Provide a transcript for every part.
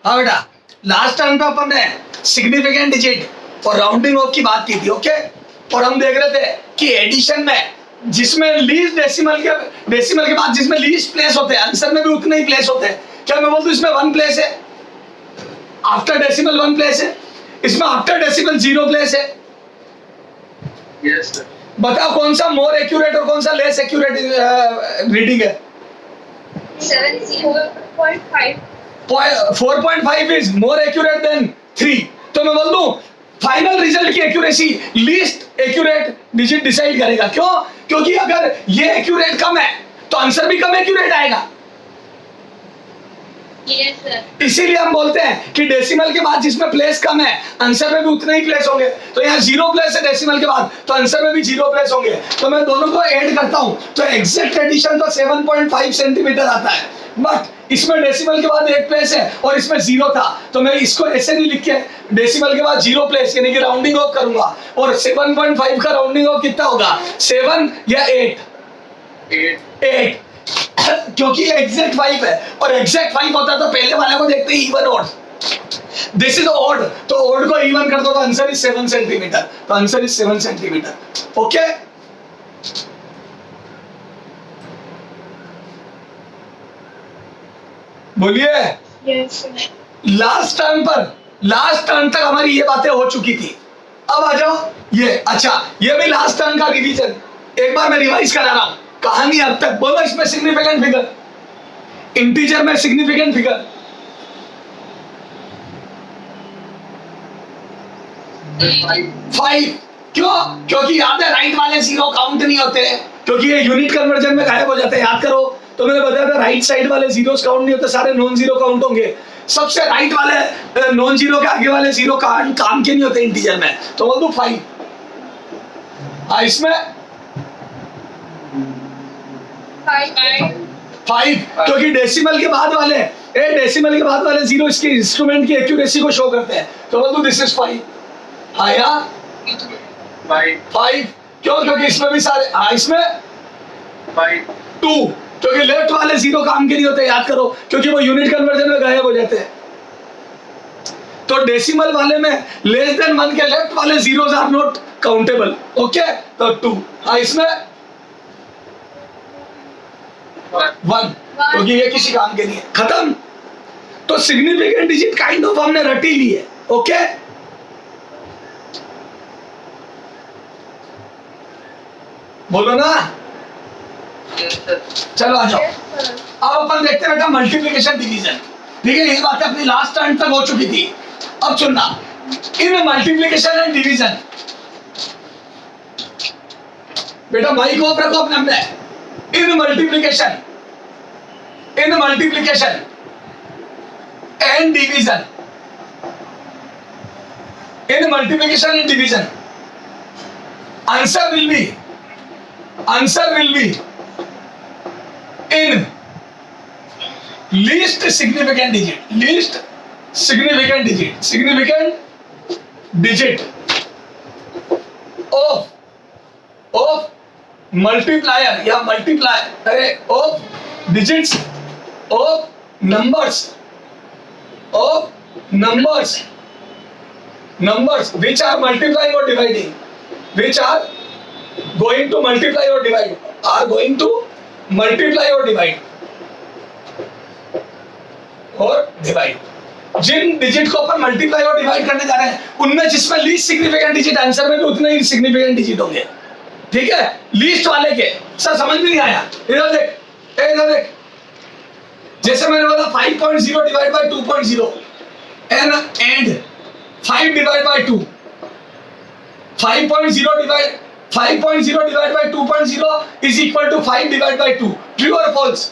हाँ बेटा, last term पे अपन ने सिग्निफिकेंट डिजिट और राउंडिंग ऑफ की बात की थी, ओके। और हम देख रहे थे कि एडिशन में जिसमें लीस्ट डेसिमल के बाद जिसमें लीस्ट प्लेस होते हैं, आंसर में भी उतने ही प्लेस होते हैं। क्या मैं बोल दूं इसमें 1 प्लेस है, आफ्टर डेसिमल 1 प्लेस है, इसमें आफ्टर डेसिमल 0 प्लेस है। Yes sir. बताओ कौन सा मोर एक्यूरेट और कौन सा लेस एक्यूरेट रीडिंग है? 4.5 4.5 इज मोर एक्यूरेट देन 3। तो मैं बोल दूं फाइनल रिजल्ट की accuracy least accurate digit decide करेगा। क्यों? क्योंकि अगर ये एक्यूरेट कम है तो आंसर भी कम एक्यूरेट आएगा। Yes sir. इसीलिए हम बोलते हैं कि डेसिमल के बाद जिसमें प्लेस कम है आंसर में भी उतने ही प्लेस होंगे। तो यहाँ 0 प्लेस है डेसिमल के बाद, तो आंसर में भी 0 प्लेस होंगे। तो मैं दोनों को ऐड करता हूँ तो एग्जैक्ट एडिशन तो 7.5 सेंटीमीटर आता है, बट इसमें डेसिमल के बाद 1 प्लेस है और इसमें 0 था, तो मैं इसको ऐसे नहीं लिख के डेसिमल के बाद 0 प्लेस यानी कि राउंडिंग ऑफ करूंगा। और 7.5 का राउंडिंग ऑफ कितना होगा? 7 या 8? क्योंकि ये एग्जैक्ट 5 है और एग्जैक्ट 5 होता तो पहले वाले को देखते ही even odd. This is odd, तो ऑड को इवन कर दो तो आंसर इज 7 सेंटीमीटर। तो आंसर इज 7 सेंटीमीटर। ओके, बोलिए। Yes sir. लास्ट टर्म तक हमारी ये बातें हो चुकी थी। अब आ जाओ ये, अच्छा ये भी लास्ट टर्म का रिवीजन एक बार मैं रिवाइज करा रहा हूं कहानी अब तक। बोलो इसमें सिग्निफिकेंट फिगर, इंटीजर में सिग्निफिकेंट फिगर 5। क्यों? क्योंकि याद है राइट वाले 0 काउंट नहीं होते, क्योंकि ये यूनिट कन्वर्जन में गायब हो जाते हैं। याद करो तो मैंने बताया था राइट साइड वाले जीरोस काउंट नहीं होते, सारे नॉन जीरो काउंट होंगे। सबसे राइट वाले नॉन जीरो के आगे वाले 0 काम के नहीं होते इंटीजर में। तो बोल दो 5। हाँ इसमें 5 क्योंकि डेसिमल के बाद वाले 0 इसके इंस्ट्रूमेंट की एक्यूरेसी को शो करते हैं। तो बोल दो दिस इज 5। हाँ यार 5 क्यों? क्योंकि इसमें भी सारे, हाँ इसमें 2 क्योंकि लेफ्ट वाले 0 काम के नहीं होते। याद करो क्योंकि वो यूनिट कन्वर्जन में गायब हो जाते हैं। तो डेसिमल वाले में लेस देन 1 के लेफ्ट वाले zeros are not countable. Okay, तो 2। हाँ इसमें 1 क्योंकि ये किसी काम के नहीं है। खत्म। तो सिग्निफिकेंट डिजिट काइंड ऑफ हमने रट ही ली है। ओके, बोलो ना। चलो आ जाओ। अब अपन देखते हैं बेटा मल्टीप्लिकेशन डिवीजन। ठीक है, ये बातें अपनी लास्ट टर्म तक हो चुकी थी। अब सुनना, इन मल्टीप्लिकेशन एंड डिवीजन, बेटा माइक ऑफ रखो अपने अपने। इन multiplication and division, in multiplication and division answer will be in least significant digit of multiplier या of digits of numbers which are multiplying or dividing, which are going to multiply or divide, जिन digit को अपन multiply और divide करने जा रहे हैं उनमें जिसमें लीस्ट सिग्निफिकेंट डिजिट आंसर में भी उतने ही सिग्निफिकेंट डिजिट होंगे। ठीक है, लीस्ट वाले के। सर समझ में नहीं आया? इधर देख, जैसे मैंने बोला 5.0 divide by 2.0 and 5 divide by 2, 5.0 divide by 2.0 is equal to 5 divide by 2। True और फॉल्स?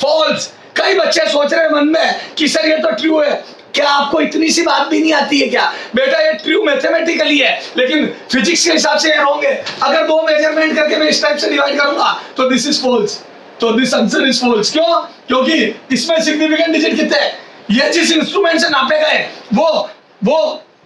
फॉल्स। कई बच्चे सोच रहे हैं मन में कि सर ये तो ट्रू है। क्या आपको इतनी सी बात भी नहीं आती है क्या? बेटा ये ट्रू मैथमेटिकली है लेकिन फिजिक्स के हिसाब से ये रॉन्ग है। अगर 2 मेजरमेंट करके मैं इस टाइप से डिवाइड करूंगा तो दिस इज फॉल्स। तो दिस आंसर इज फॉल्स। क्यों? क्योंकि इसमें सिग्निफिकेंट डिजिट कितने हैं? ये जिस इंस्ट्रूमेंट से नापे गए वो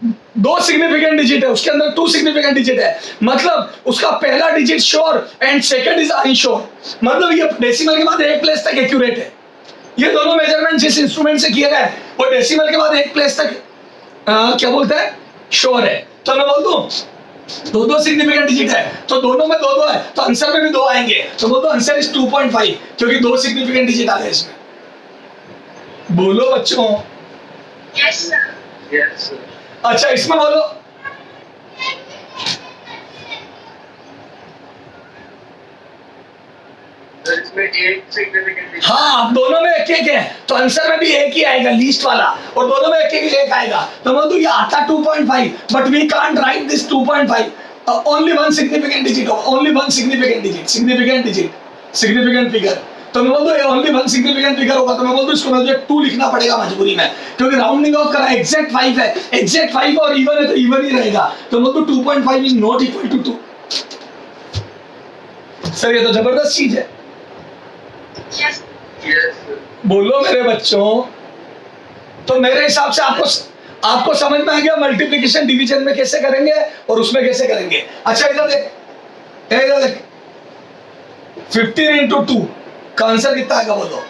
दो सिग्निफिकेंट डिजिट है, उसके अंदर 2 सिग्निफिकेंट डिजिट है, मतलब उसका पहला digit sure and second is unsure, मतलब ये डेसिमल के बाद एक प्लेस तक एक्यूरेट है। ये दोनों मेजरमेंट जिस इंस्ट्रूमेंट से किए गए वो डेसिमल के बाद एक प्लेस तक क्या बोलते हैं, श्योर है। तो मैं बोल दूं दो सिग्निफिकेंट डिजिट है तो दोनों में दो है, तो आंसर में भी 2 आएंगे, तो बोल दो आंसर इज 2.5 क्योंकि 2 सिग्निफिकेंट डिजिट आ गए इसमें। बोलो बच्चों। Yes, sir. Yes, sir. अच्छा इसमें बोलो। सर इसमें एक सिग्निफिकेंट हाँ, अब दोनों में एक एक है तो आंसर में भी एक ही आएगा, लीस्ट वाला, और दोनों में एक आएगा। तो मैं ये आता 2.5 but we can't write this 2.5, only one significant digit होगा, ओनली वन सिग्निफिकेंट फिगर। तो मैं बोल दूं ओनली वन सिग्निफिकेंट फिगर होगा, तो मैं बोल दूं इसको मुझे 2 लिखना पड़ेगा मजबूरी में, क्योंकि राउंडिंग ऑफ करा एग्जैक्ट 5 है, एग्जैक्ट 5 और इवन है तो इवन ही रहेगा। तो मैं बोल दूं 2.5 is not equal to 2। Sir ये तो जबरदस्त चीज है। Yes. Yes, sir. बोलो मेरे बच्चों। तो मेरे हिसाब से आपको समझ में आ गया मल्टीप्लिकेशन डिवीजन में कैसे करेंगे और उसमें कैसे करेंगे। अच्छा इधर देख 15 इंटू 2 का आंसर कितना आएगा बोलो।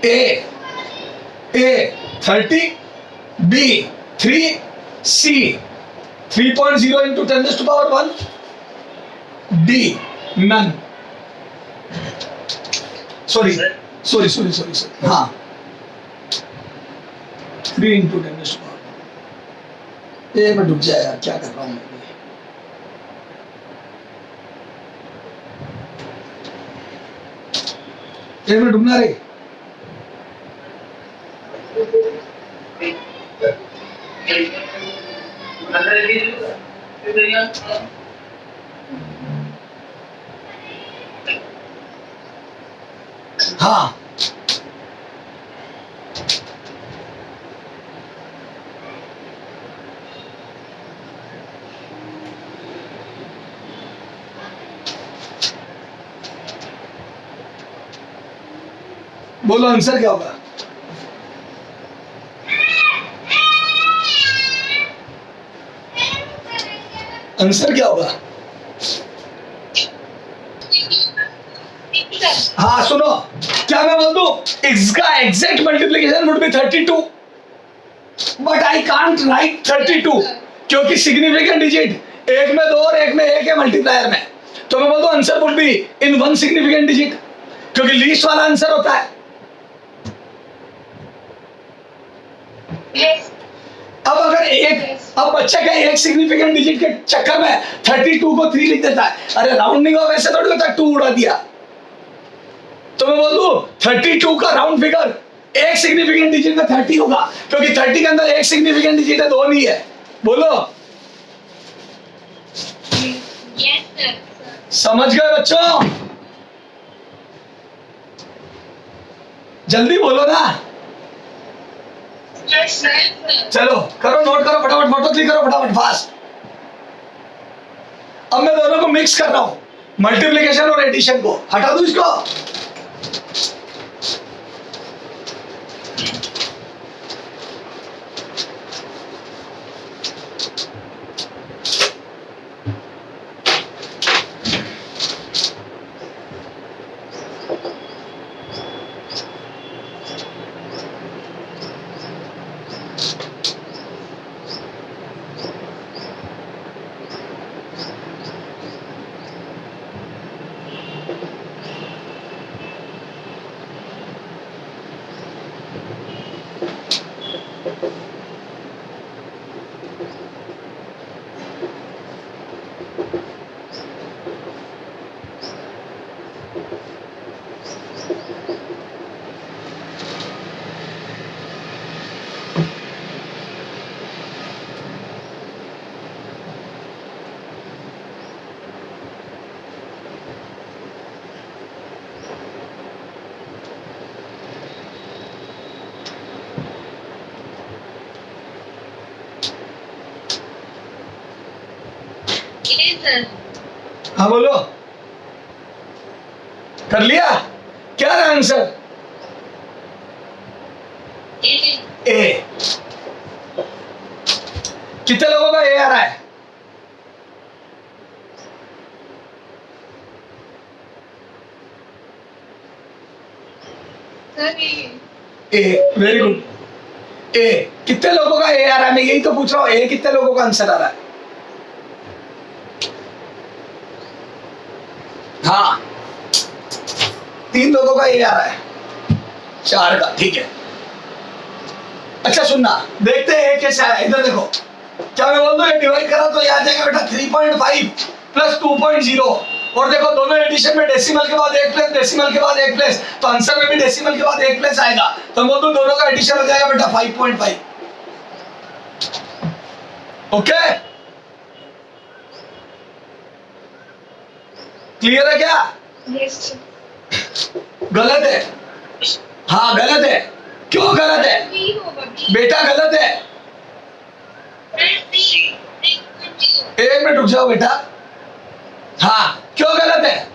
ए 30, बी 3, सी 3.0 इंटू 10⁻1, डी नन। सॉरी हाँ 3 इंटू 10⁻1। ये मैं डूब जाएगा, क्या कर रहा हूँ मैं। ये मैं डूबना रे। हाँ बोलो आंसर क्या होगा। आंसर क्या होगा। हाँ सुनो, क्या मैं बोल दूं इसका exact multiplication would be 32 but I can't right 32 क्योंकि सिग्निफिकेंट डिजिट एक में 2 और एक में 1 है मल्टीप्लायर में। तो मैं बोल दूं answer would be in one significant digit क्योंकि लीस्ट वाला आंसर होता है। Yes. अब बच्चा क्या एक सिग्निफिकेंट डिजिट के चक्कर में 32 को 3 लिख देता है। अरे राउंडिंग ऑफ ऐसे थोड़ी होता है 2 उड़ा दिया। तो मैं बोल दूं 32 का राउंड फिगर एक सिग्निफिकेंट डिजिट में 30 होगा क्योंकि 30 के अंदर एक सिग्निफिकेंट डिजिट है, 2 नहीं है। बोलो Yes, sir. समझ गए बच्चों। जल्दी बोलो ना। Yes, sir. चलो करो, नोट करो फटाफट, फोटो क्लिक करो फटाफट फास्ट। अब मैं दोनों को मिक्स कर रहा हूं, मल्टीप्लिकेशन और एडिशन को। हटा दूं इसको। Yes, sir. हाँ बोलो, कर लिया। क्या है आंसर। It is. ए कितने लोगों का ए आ रहा है? सर ए, वेरी गुड। ए, कितने लोगों का ए आ रहा है? मैं यही तो पूछ रहा हूँ, ए कितने लोगों का आंसर आ रहा है? हाँ, 3 लोगों का ए आ रहा है, 4 का, ठीक है। अच्छा सुनना, देखते हैं कैसे आया। इधर देखो, क्या मैं बोल दूं ये डिवाइड करा तो ये आ जाएगा बेटा 3.5 प्लस 2.0। और देखो दोनों एडिशन में डेसिमल के बाद एक प्लेस, डेसिमल के बाद एक प्लेस, तो आंसर में भी डेसिमल के बाद एक प्लेस आएगा। तो बोल दूं दोनों का एडिशन हो जाएगा बेटा 5.5। ओके, क्लियर है क्या? यस गलत है? हाँ गलत है। क्यों गलत है बी होगा बी बेटा? गलत है। एक मिनट रुक जाओ बेटा। हाँ, क्यों गलत है?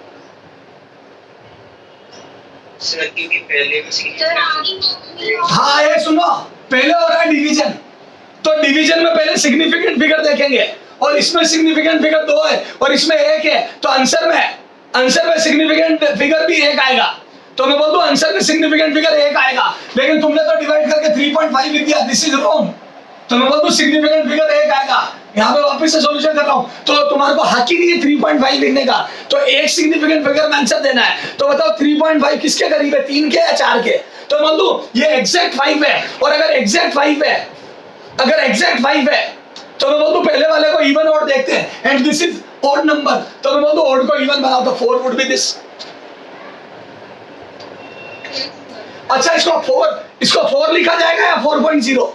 सर क्योंकि पहले में सर आगे हाँ ये सुनो, पहले हो रहा है डिवीजन, तो डिवीजन में पहले सिग्निफिकेंट फिगर देखेंगे, और इसमें सिग्निफिकेंट फिगर 2 है और इसमें 1 है, तो आंसर में सिग्निफिकेंट फिगर भी 1 आएगा। तो मैं बोल दूं आंसर में सिग्निफिकेंट फिगर 1 आएगा, लेकिन तुमने तो डिवाइड करके 3.5 लिख दिया, दिस इज रॉन्ग। तो मैं बोल दूं सिग्निफिकेंट फिगर 1 आएगा। यहाँ पे वापस से सॉल्यूशन कर रहा हूँ, तो तुम्हारे को हक ही नहीं है 3.5 लिखने का, तो एक सिग्निफिकेंट फिगर में आंसर देना है। तो बताओ 3.5 किसके करीब है, 3 के या 4 के? तो बोल दूं ये एग्जैक्ट 5 है, और अगर एग्जैक्ट 5 है तो मैं बोल दूं पहले वाले को इवन ऑड देखते हैं, and this is odd number, तो मैं बोल दूं ऑड को इवन बनाओ, तो 4 वुड बी दिस। अच्छा इसको 4 लिखा जाएगा या 4.0?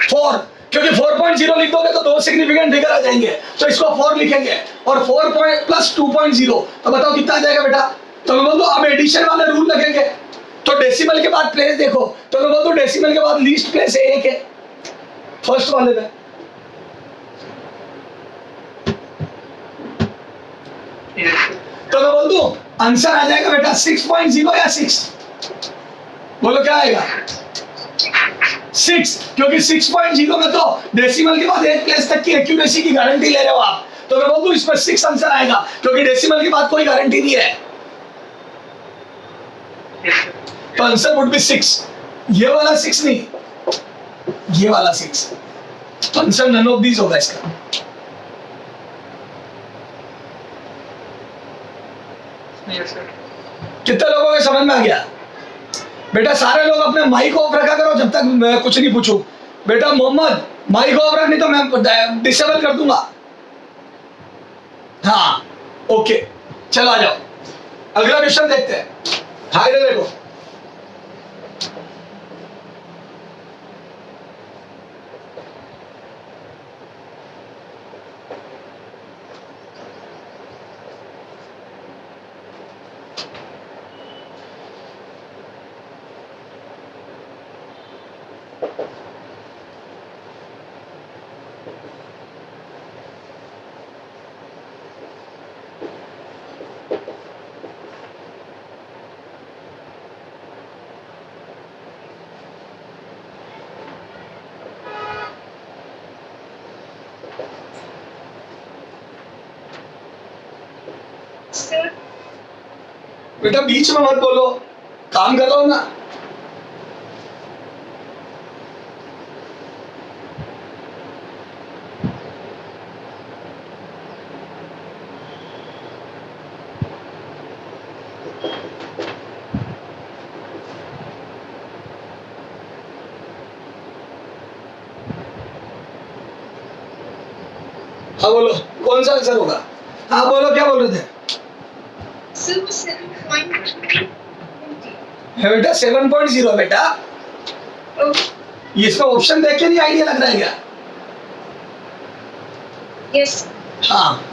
4, क्योंकि 4.0 लिख दोगे तो 2 सिग्निफिकेंट फिगर आ जाएंगे, तो इसको 4 लिखेंगे, और 4 प्लस 2.0, तो बताओ कितना आ जाएगा बेटा? तो मैं बोल दूं अब एडिशन वाले रूल लगेंगे, तो डेसिमल के बाद प्लेस देखो, तो मैं बोल दूं डेसिमल के बाद लीस्ट प्लेस 1 है फर्स्ट वाले में। तो मैं बोल दूं आंसर आ जाएगा बेटा 6.0 या 6? बोलो क्या आएगा? 6, क्योंकि 6.0 में तो डेसिमल के बाद एक प्लेस तक की एक्यूरेसी की गारंटी ले रहे हो आप, तो मैं बोल दूं इसमें 6 आंसर आएगा, क्योंकि डेसिमल के बाद कोई गारंटी नहीं है, तो आंसर वुड बी 6। ये वाला 6 नहीं, ये वाला 6, तो आंसर नन ऑफ दीज होगा इसका। कितने लोगों को समझ में आ गया? बेटा सारे लोग अपने माइक ऑफ रखा करो जब तक मैं कुछ नहीं पूछूं। बेटा मोहम्मद माइक ऑफ रख, नहीं तो मैं डिसेबल कर दूंगा। हाँ ओके, चलो आ जाओ, अगला क्वेश्चन देखते हैं। हाँ इधर देखो, सर बेटा बीच में मत बोलो, काम कर रहा हूं ना। हाँ बोलो, कौन सा आंसर होगा? हाँ बोलो, क्या बोल रहे थे? सर 7.20 है बेटा 7.0 बेटा। इसका ऑप्शन देख के नहीं आइडिया लग रहा है क्या? यस हाँ,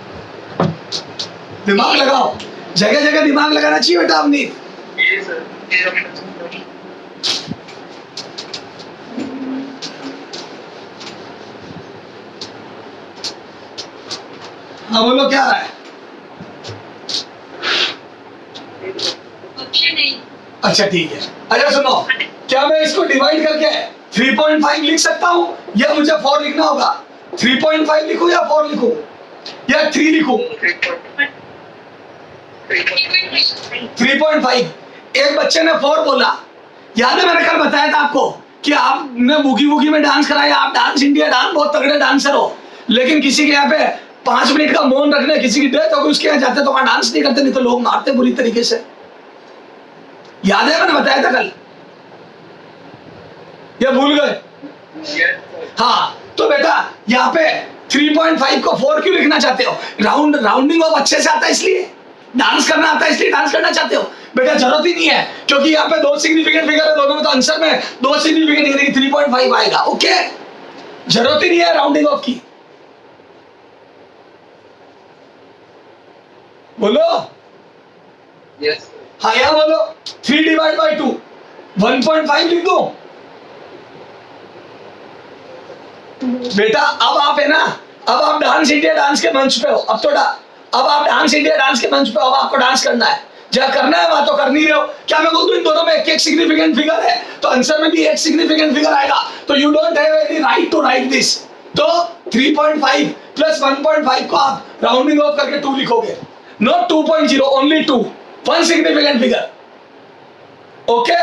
दिमाग लगाओ, जगह जगह दिमाग लगाना चाहिए बेटा अपनी। ये सर ये ऑप्शन हाँ बोलो क्या आ रहा है? ऑप्शन नहीं। अच्छा ठीक है। अच्छा सुनो, क्या मैं इसको डिवाइड करके 3.5 लिख सकता हूं या मुझे 4 लिखना होगा? 3.5 लिखूं या 4 लिखूं या 3 लिखूं? 3.5। एक बच्चे ने 4 बोला। याद है मैंने कल बताया था आपको कि आपने बूगी वूगी में डांस कराया, आप डांस इंडिया डांस बहुत तगड़े डांसर हो, लेकिन किसी के यहाँ पे 5 मिनट का मौन रखने, किसी की डेथ हो गई, उसके यहाँ जाते तो वहां डांस नहीं करते, नहीं तो लोग मारते बुरी तरीके से। याद है मैंने बताया था कल, या भूल गए? हाँ, तो बेटा यहाँ पे 3.5 को 4 क्यों लिखना चाहते हो? राउंडिंग ऑफ अच्छे से आता है, इसलिए डांस करना आता है, इसलिए डांस करना चाहते हो। बेटा जरूरत ही नहीं है, क्योंकि यहाँ पे 2 सिग्निफिकेंट फिगर है दोनों में, तो आंसर में 2 सिग्निफिकेंट यानी 3.5 आएगा। ओके, जरूरत ही नहीं है राउंडिंग ऑफ की। बोलो यस हाँ, यहाँ बोलो 3 डिवाइड बाई 2, 1.5 लिख दो। बेटा अब आप है ना, अब आप डांस इंडिया डांस के मंच पे हो, अब आप डांस इंडिया डांस के मंच पे हो, अब आपको डांस करना है। जहाँ करना है वहां तो कर नहीं रहे हो। क्या मैं बोल दूं इन दोनों में एक सिग्निफिकेंट फिगर है, तो आंसर में भी एक सिग्निफिकेंट फिगर आएगा, तो you don't have any right to write this. तो 3.5 प्लस 1.5 को आप राउंडिंग ऑफ करके 2 लिखोगे, not 2.0, only 2, 1 significant figure. Okay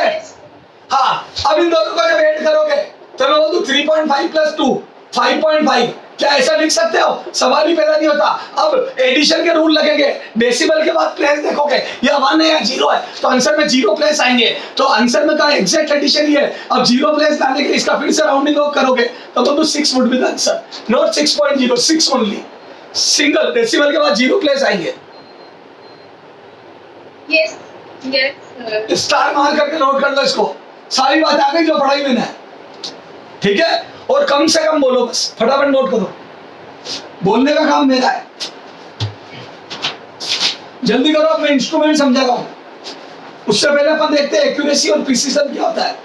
हाँ, अब इन दोनों को जब ऐड करोगे तो मैं बोल दूं 3.5 प्लस 2 5.5। क्या ऐसा लिख सकते हो? सवाल ही पैदा नहीं होता। अब एडिशन के रूल लगेंगे, डेसिमल के बाद प्लेस देखोगे, या 1 है या 0 है, तो आंसर में 0 प्लेस आएंगे, तो आंसर में का एग्जैक्ट एडिशन ही है। अब 0 प्लेस डालने के इसका फिर से राउंडिंग ऑफ करोगे तो बोल दो 6 would be the answer, not 6.0, 6 only. Single decimal के बाद 0 प्लेस आएंगे। Yes, yes, sir. स्टार मार करके नोट कर लो इसको, सारी बात आ गई जो पढ़ाई में है। ठीक है, और कम से कम बोलो, बस फटाफट नोट करो, बोलने का काम मेरा है। जल्दी करो, मैं इंस्ट्रूमेंट समझाता हूं। उससे पहले अपन देखते हैं एक्यूरेसी और प्रिसीजन क्या होता है।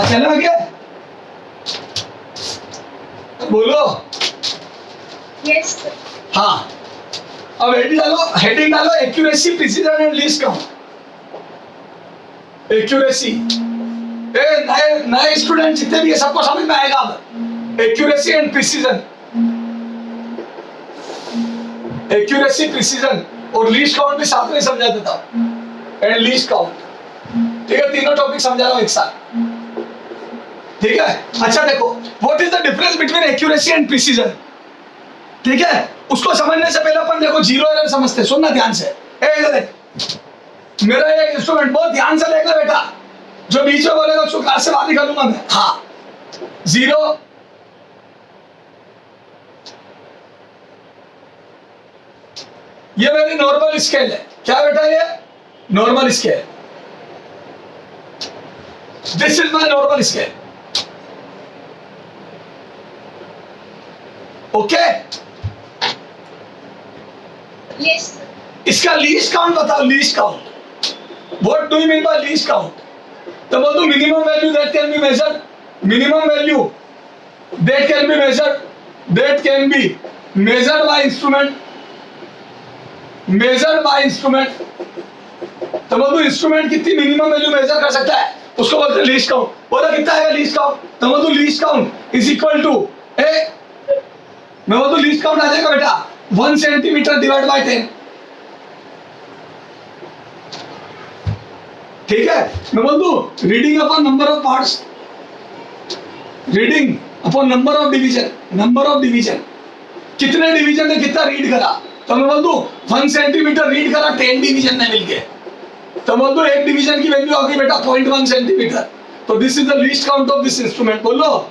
चला गया, बोलो। Yes, sir. हाँ, अब हेडिंग डालो accuracy, precision and least count. Accuracy, नए स्टूडेंट जितने भी है सबको समझ में आएगा अब। Accuracy and precision, accuracy, precision और लीस्ट काउंट भी साथ में समझा देता हूं, एंड लीस्ट काउंट। ठीक है, तीनों टॉपिक समझा रहा हूं एक साथ। ठीक है, अच्छा देखो, what is the difference between accuracy and precision? ठीक है, उसको समझने से पहले अपन देखो 0 एरर समझते, सुनना ध्यान से। इधर देख, मेरा एक इंस्ट्रूमेंट, बहुत ध्यान से देखना बेटा, जो बीच में बोलेगा उसको क्लास से बाहर निकालूंगा मैं। हाँ, 0, ये मेरी नॉर्मल स्केल है। क्या बेटा ये normal scale, this is my normal scale. Okay, Yes, sir. इसका लीस्ट काउंट बताओ, least count. What do you mean by least count? तो बोल दो minimum value that can be measured, minimum value that can be measured, that can be measured by instrument, measured by instrument. तो बोल दो instrument कितनी minimum value major कर सकता है, उसको बोलते हैं लीस्ट काउंट। बोला कितना आएगा लीस्ट काउंट? तो बोल दो least count is equal to मैं बोल दो लीस्ट काउंट आ जाएगा बेटा 1 सेंटीमीटर डिवाइड बाय 10। ठीक है, मैं बोल दूं reading upon number of parts, reading upon number of division, number of division, कितने डिवीजन ने कितना रीड करा। तो मैं बोल दूं 1 सेंटीमीटर रीड करा 10 डिवीजन ने मिलके, तो बोल दो एक डिवीजन की वैल्यू होगी बेटा 0.1 सेंटीमीटर। तो this is the least count of this instrument. बोलो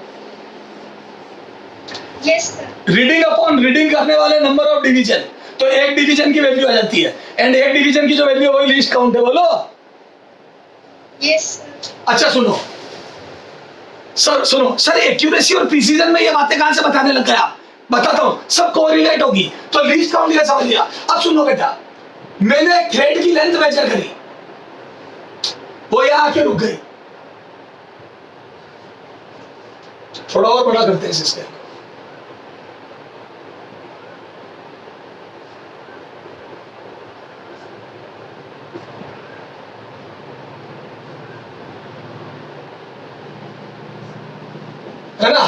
Yes, sir. Reading upon reading करने वाले नंबर ऑफ डिवीजन, तो एक डिवीजन की वैल्यू आ जाती है, एंड एक डिवीजन की जो वैल्यू है वही लीस्ट काउंट है। बोलो Yes, sir. अच्छा सुनो, सर सुनो सर, एक्यूरेसी और प्रिसीजन में ये बातें कहां से बताने लग गया? बताता हूं, सब कोरिलेट होगी। तो लीस्ट काउंट ये समझ लिया। अब सुनो बेटा, मैंने थ्रेड की लेंथ मेजर करी, वो यहां आके रुक गई। थोड़ा और बड़ा करते हैं सिस्टम को। है ना,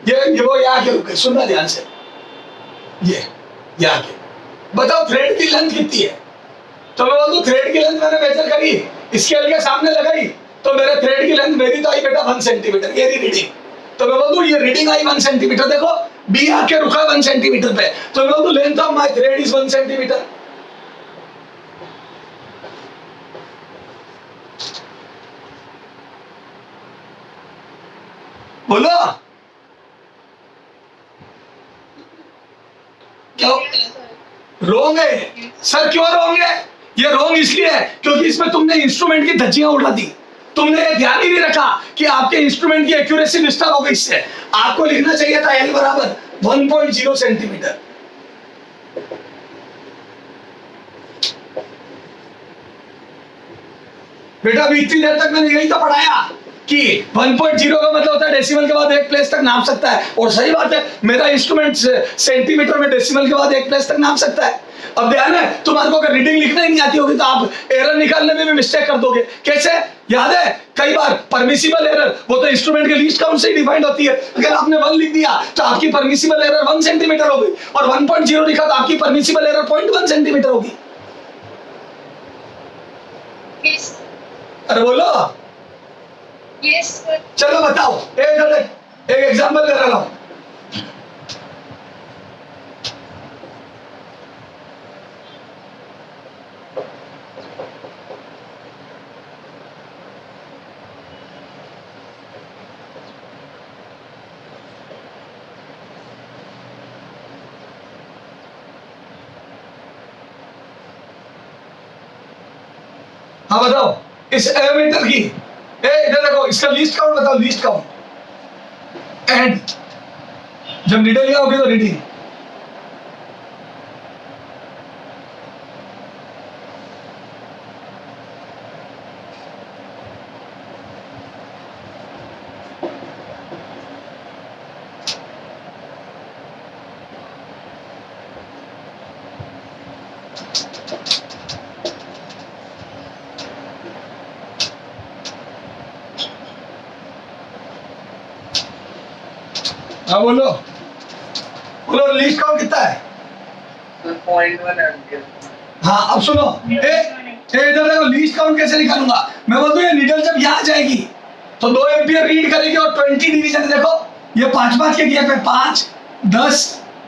ये वो यहाँ के रुके, सुनना ध्यान से। ये यहाँ के बताओ थ्रेड की लेंथ कितनी है? तो मैं बोलूं थ्रेड की लेंथ मैंने मेजर करी, स्केल के सामने लगाई, तो मेरे थ्रेड की लेंथ मेरी तो आई बेटा 1 सेंटीमीटर, ये रीडिंग। तो मैं बोलूं ये रीडिंग आई 1 सेंटीमीटर, देखो बी आके रुका 1 सेंटीमीटर पे, तो मैं बोलूं length of my thread is 1 centimetre. बोलो क्यों रोंग है? सर क्यों रोंग है? ये रोंग इसलिए है क्योंकि इसमें तुमने इंस्ट्रूमेंट की धज्जियां उड़ा दी। तुमने ये ध्यान ही नहीं रखा कि आपके इंस्ट्रूमेंट की एक्यूरेसी डिस्टर्ब हो गई। इससे आपको लिखना चाहिए था एल बराबर 1.0 सेंटीमीटर। बेटा अभी इतनी देर तक मैंने यही तो पढ़ाया कि 1.0 का मतलब होता है डेसिमल के बाद एक प्लेस तक नाप सकता है। और सही बात है, मेरा इंस्ट्रूमेंट सेंटीमीटर में डेसिमल के बाद एक प्लेस तक नाप सकता है। अब ध्यान है, तुम्हारे को अगर रीडिंग लिखना ही नहीं आती होगी तो आप एरर निकालने में भी मिस्टेक कर दोगे। कैसे? याद है कई बार परमिसिबल एरर वो तो इंस्ट्रूमेंट के लीस्ट काउंट से ही डिफाइंड होती है। अगर आपने 1 लिख दिया तो आपकी परमिसिबल एरर 1 सेंटीमीटर हो गई, और 1.0 लिखा तो आपकी परमिसिबल एरर 0.1 सेंटीमीटर होगी। Yes. अरे बोलो। Yes, sir. चलो बताओ, एक एग्जांपल कर रहा हूं। हाँ बताओ, इस एमीटर की इधर देखो, इसका लीस्ट काउंट बताओ, लीस्ट काउंट। एंड जब नीडल यहाँ होगी तो रीडिंग। हाँ बोलो बोलो, लीस्ट काउंट कितना है? 0.1 एम्पियर। हाँ अब सुनो, इधर देखो, लीस्ट काउंट कैसे निकालूंगा? मैं बोलता हूँ ये नीडल जब यहाँ जाएगी तो 2 एम्पियर रीड करेगी, और 20 डिवीजन देखो, ये 5-5 के गैप है, 5, 10,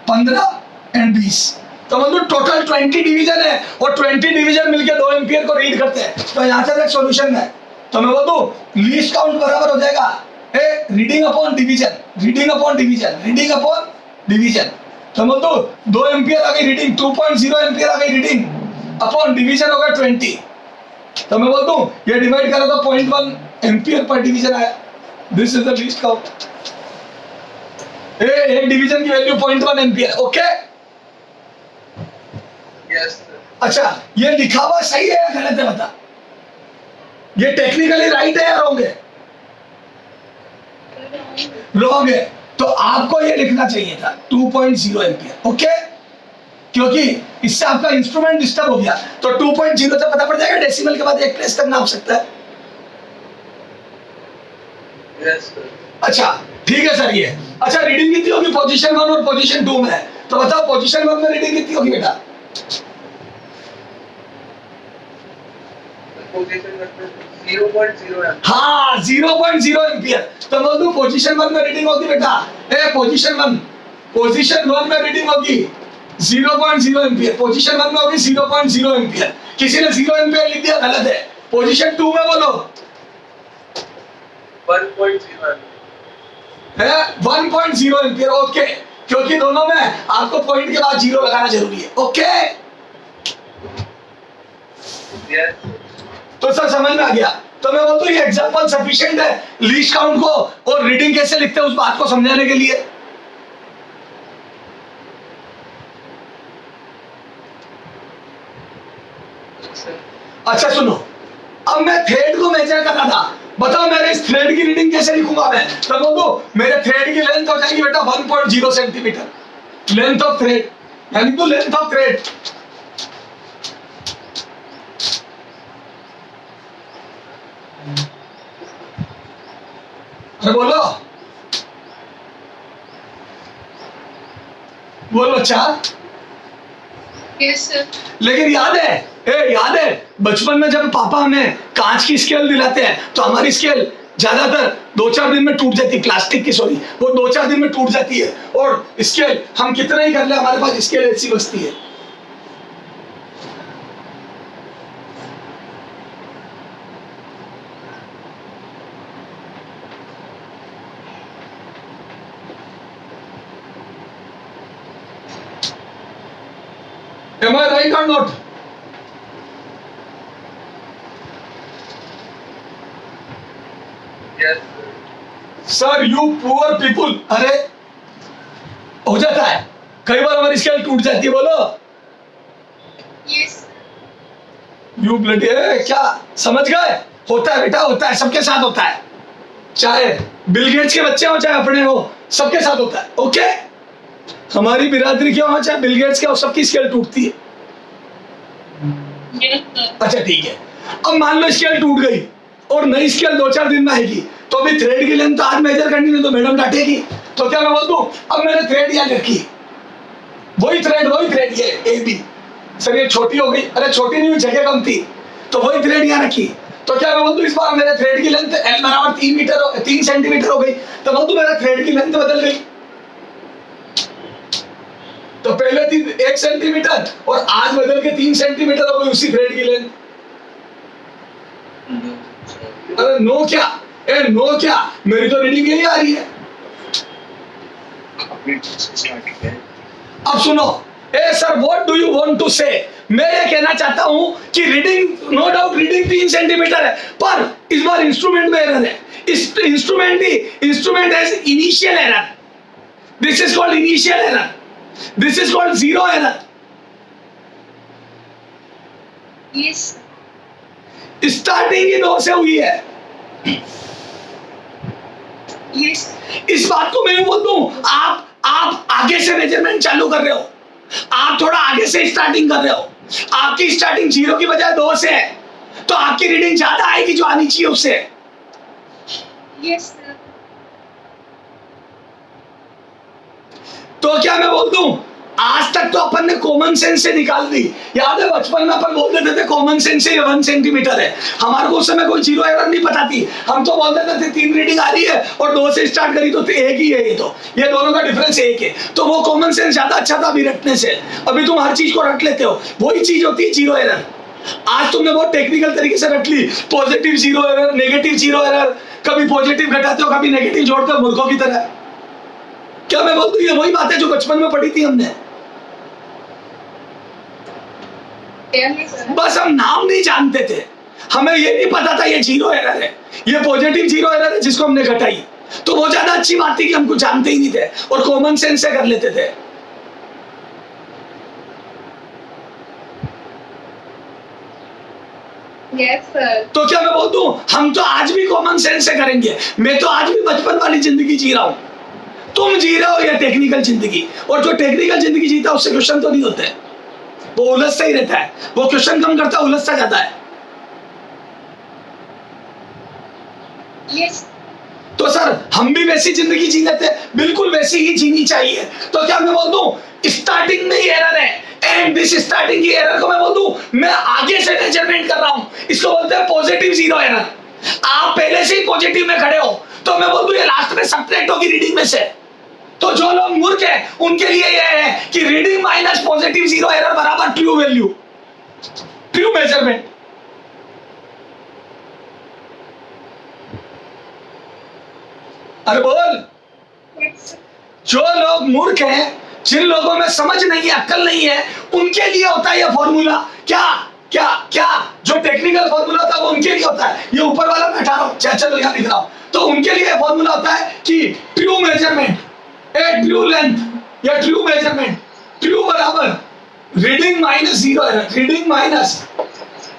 15 एंड 20। तो मतलब टोटल 20 डिवीजन है, और 20 डिवीजन मिलके 2 एम्पियर को रीड करते हैं। तो यहाँ से एक सॉल्यूशन है, तो मैं बोलता हूँ लीस्ट काउंट बराबर हो जाएगा reading upon division, reading upon division, reading upon division. तो मतलब 2 एम्पियर आ गई रीडिंग, 2.0 एम्पियर आ गई रीडिंग, अपॉन डिवीजन होगा 20। तो मैं बोलता हूँ ये डिवाइड करो तो 0.1 एम्पियर पर डिवीजन आया। This is the least count. एक डिवीजन की वैल्यू 0.1 एम्पियर। Okay yes. अच्छा, ये लिखा हुआ सही है या गलत है बता? ये टेक्निकली राइट है या रॉन्ग है? रॉन्ग है। तो आपको ये लिखना चाहिए था 2.0 एम्पियर। ओके, क्योंकि इससे आपका इंस्ट्रूमेंट डिस्टर्ब हो गया। तो 2.0 से पता पड़ जाएगा डेसिमल के बाद एक प्लेस तक नाप सकता है। यस। अच्छा ठीक है सर। ये अच्छा, रीडिंग कितनी होगी पोजीशन 1 और पोजीशन 2 में? तो बताओ पोजीशन 1 में रीडिंग कितनी होगी बेटा? Position 0.0 ampere. हाँ 0.0 एम्पियर। तो बोल दूं पोजीशन 1 में रीडिंग होगी बेटा, पोजीशन 1 में रीडिंग होगी 0.0 एम्पियर। पोजीशन 1 में होगी 0.0 एम्पियर। किसी ने 0 एम्पियर लिख दिया, गलत है। पोजीशन 2 में बोलो 1.0 है 1.0 एम्पियर। ओके, क्योंकि दोनों में आपको पॉइंट के बाद 0 लगाना जरूरी है। Okay yes. तो सर समझ में आ गया। तो मैं बोलता हूँ ये एग्जांपल सफिशिएंट है लीस्ट काउंट को और रीडिंग कैसे लिखते हैं उस बात को समझाने के लिए। अच्छा सुनो, अब मैं थ्रेड को मेजर कर रहा था, बताओ मेरे इस थ्रेड की रीडिंग कैसे लिखूंगा मैं? तो बोल दो मेरे थ्रेड की लेंथ हो जाएगी बेटा 1.0 सेंटीमीटर, लेंथ ऑफ थ्रेड, यानी तो लेंथ ऑफ थ्रेड। अरे बोलो बोल बच्चा। Yes, sir. लेकिन याद है बचपन में जब पापा हमें कांच की स्केल दिलाते हैं तो हमारी स्केल ज्यादातर 2-4 दिन में टूट जाती है, प्लास्टिक की सॉरी, वो 2-4 दिन में टूट जाती है और स्केल हम कितना ही कर ले हमारे पास स्केल ऐसी बचती है। Am I right or not? Yes. Sir you poor people, अरे हो जाता है कई बार हमारी स्केल टूट जाती है, बोलो Yes. यू ब्लडी, क्या समझ गए? होता है बेटा, होता है, सबके साथ होता है, चाहे बिल गेट्स के बच्चे हो चाहे अपने हो, सबके साथ होता है। ओके, हमारी बिरादरी क्या हो चाहे बिल गेट्स के हो, सबकी स्केल टूटती है। Yes, sir. अच्छा ठीक है, अब मान लो स्केल टूट गई और नई स्केल 2-4 दिन में आएगी, तो अभी थ्रेड की लेंथ तो आज मेजर करनी नहीं तो मैडम डांटेगी, तो क्या मैं बोल दूं अब मैंने थ्रेड याद रखी, वही थ्रेड ये ए बी, सर ये छोटी हो गई, अरे छोटी नहीं हुई जगह कम थी तो वही थ्रेड याद रखी, तो क्या मैं बोल दूं इस बार मेरे थ्रेड की लेंथ एल बराबर 3 सेंटीमीटर हो गई, तो बोल दूं मेरा थ्रेड की लेंथ बदल गई, तो पहले थी 1 सेंटीमीटर और आज बदल के 3 सेंटीमीटर हो गई उसी थ्रेड की लेंथ। अरे नो क्या, मेरी तो रीडिंग यही आ रही है। अब सुनो, ए sir what do you want to say, मैं ये कहना चाहता हूं कि reading no doubt reading 3 centimetre है, पर इस बार इंस्ट्रूमेंट में एरर है, इस instrument has initial error, this is called initial error, this is called zero error. Yes. Starting ही 2 से हुई है। Yes. इस बात को मैं बोल दूं, आप आगे से मेजरमेंट चालू कर रहे हो, आप थोड़ा आगे से स्टार्टिंग कर रहे हो, आपकी स्टार्टिंग 0 की बजाय 2 से है, तो आपकी रीडिंग ज्यादा आएगी जो आनी चाहिए उससे। Yes, sir. तो क्या मैं बोल दूं, आज तक तो अपन ने कॉमन सेंस से निकाल दी, याद है बचपन में अपन बोल देते थे कॉमन सेंस से 1 सेंटीमीटर है, हमारे को उस समय कोई जीरो एरर नहीं पता थी, हम तो बोल देते थे 3 रीडिंग आ रही है और 2 से स्टार्ट करी तो एक ही है, ये दोनों का डिफरेंस एक है, तो वो कॉमन सेंस ज्यादा अच्छा था अभी रटने से, अभी तुम हर चीज को रट लेते हो, वही चीज होती है जीरो एरर। आज तुमने बहुत टेक्निकल तरीके से रट ली, positive zero error, negative zero error, कभी पॉजिटिव घटाते हो कभी नेगेटिव जोड़ते हो मूर्खों की तरह। क्या मैं बोलूं, ये वही बात है जो बचपन में पढ़ी थी हमने, बस हम नाम नहीं जानते थे, हमें ये नहीं पता था ये जीरो एरर है, ये पॉजिटिव जीरो एरर है जिसको हमने घटाई, तो वो ज्यादा अच्छी बात थी कि हमको जानते ही नहीं थे और कॉमन सेंस से कर लेते थे। Yes, sir. तो क्या मैं बोल दूं, हम तो आज भी कॉमन सेंस से करेंगे, मैं तो आज भी बचपन वाली जिंदगी जी रहा हूं, तुम जी रहे हो ये टेक्निकल जिंदगी, और जो टेक्निकल जिंदगी जीता है उससे क्वेश्चन तो नहीं होते, वो उलझता ही रहता है, वो क्वेश्चन कम करता है उलझता जाता है। Yes. तो सर हम भी वैसी जिंदगी जी लेते हैं, बिल्कुल वैसी ही जीनी चाहिए, तो क्या मैं बोल दूं स्टार्टिंग में ही एरर है, एंड दिस स्टार्टिंग की एरर को मैं बोल दूं मैं आगे से मेजरमेंट कर रहा हूं, इसको बोलते हैं पॉजिटिव जीरो एरर। आप पहले से ही पॉजिटिव में खड़े हो तो मैं बोल दूं ये लास्ट में सब्ट्रैक्ट होगी रीडिंग में से, तो जो लोग मूर्ख है उनके लिए यह है कि reading minus positive zero error बराबर ट्रू वैल्यू, ट्रू मेजरमेंट। अरे बोल, Yes. जो लोग मूर्ख हैं, जिन लोगों में समझ नहीं है, अक्ल नहीं है, उनके लिए होता है यह फॉर्मूला। क्या क्या क्या जो टेक्निकल फॉर्मूला होता है वो उनके लिए होता है, ये ऊपर वाला मैं हटा रहा हूँ, चलो यहाँ लिख रहा हूँ। तो उनके लिए फॉर्मूला होता है कि ट्रू मेजरमेंट, ए ट्रू लेंथ या ट्रू मेजरमेंट, ट्रू बराबर reading minus zero error, reading minus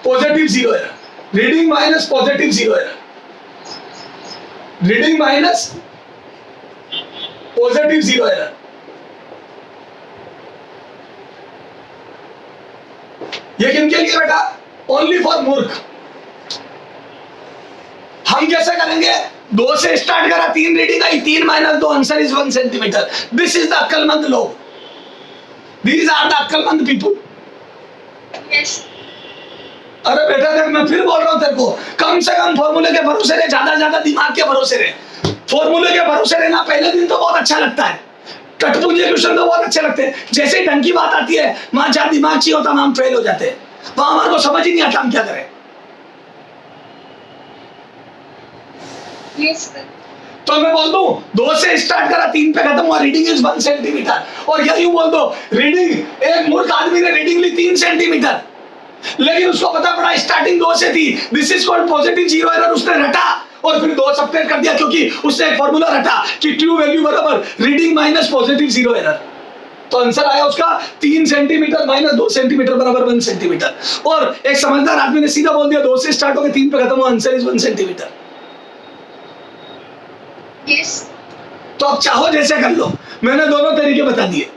positive zero error, reading minus positive zero error, reading minus positive zero error. ये किनके लिए बेटा? ओनली फॉर मूर्ख। हम कैसे करेंगे? 2 से स्टार्ट करा, 3 रीडिंग आई, 3 minus 2 answer is 1 centimetre. This is the अक्लमंद लोग, दीज आर द अक्लमंद पीपल। Yes. अरे बेटा देख, मैं फिर बोल रहा हूं तेरे को, कम से कम फॉर्मूले के भरोसे रहे, ज्यादा ज्यादा दिमाग के भरोसे रहे। फॉर्मूले के भरोसे रहना पहले दिन तो बहुत अच्छा लगता है, कटपुंजे क्वेश्चन तो बहुत अच्छे लगते हैं, जैसे ही ढंग की बात आती है वहां जहां दिमाग चाहिए होता हम फेल हो जाते हैं, वहां हमारे को समझ ही नहीं आता हम क्या करें। Yes, sir. तो मैं बोल दूं 2 से स्टार्ट करा, 3 पे खत्म हुआ, रीडिंग इज 1 सेंटीमीटर। और क्या यूं बोल दो, रीडिंग, एक मूर्ख आदमी ने रीडिंग ली 3 सेंटीमीटर, लेकिन उसको पता पड़ा स्टार्टिंग 2 से थी, this is called positive zero error. उसने रटा और फिर 2 सब्ट्रैक्ट कर दिया, क्योंकि उसने एक फॉर्मूला रटा कि ट्रू वैल्यू बराबर reading minus positive zero error. तो आंसर आया उसका 3 सेंटीमीटर माइनस 2 सेंटीमीटर बराबर 1 सेंटीमीटर। और एक समझदार आदमी ने सीधा बोल दिया 2 से स्टार्ट होकर 3 पे खत्म हुआ, आंसर इज 1 सेंटीमीटर। Yes. तो अब चाहो जैसे कर लो, मैंने दोनों तरीके बता दिए।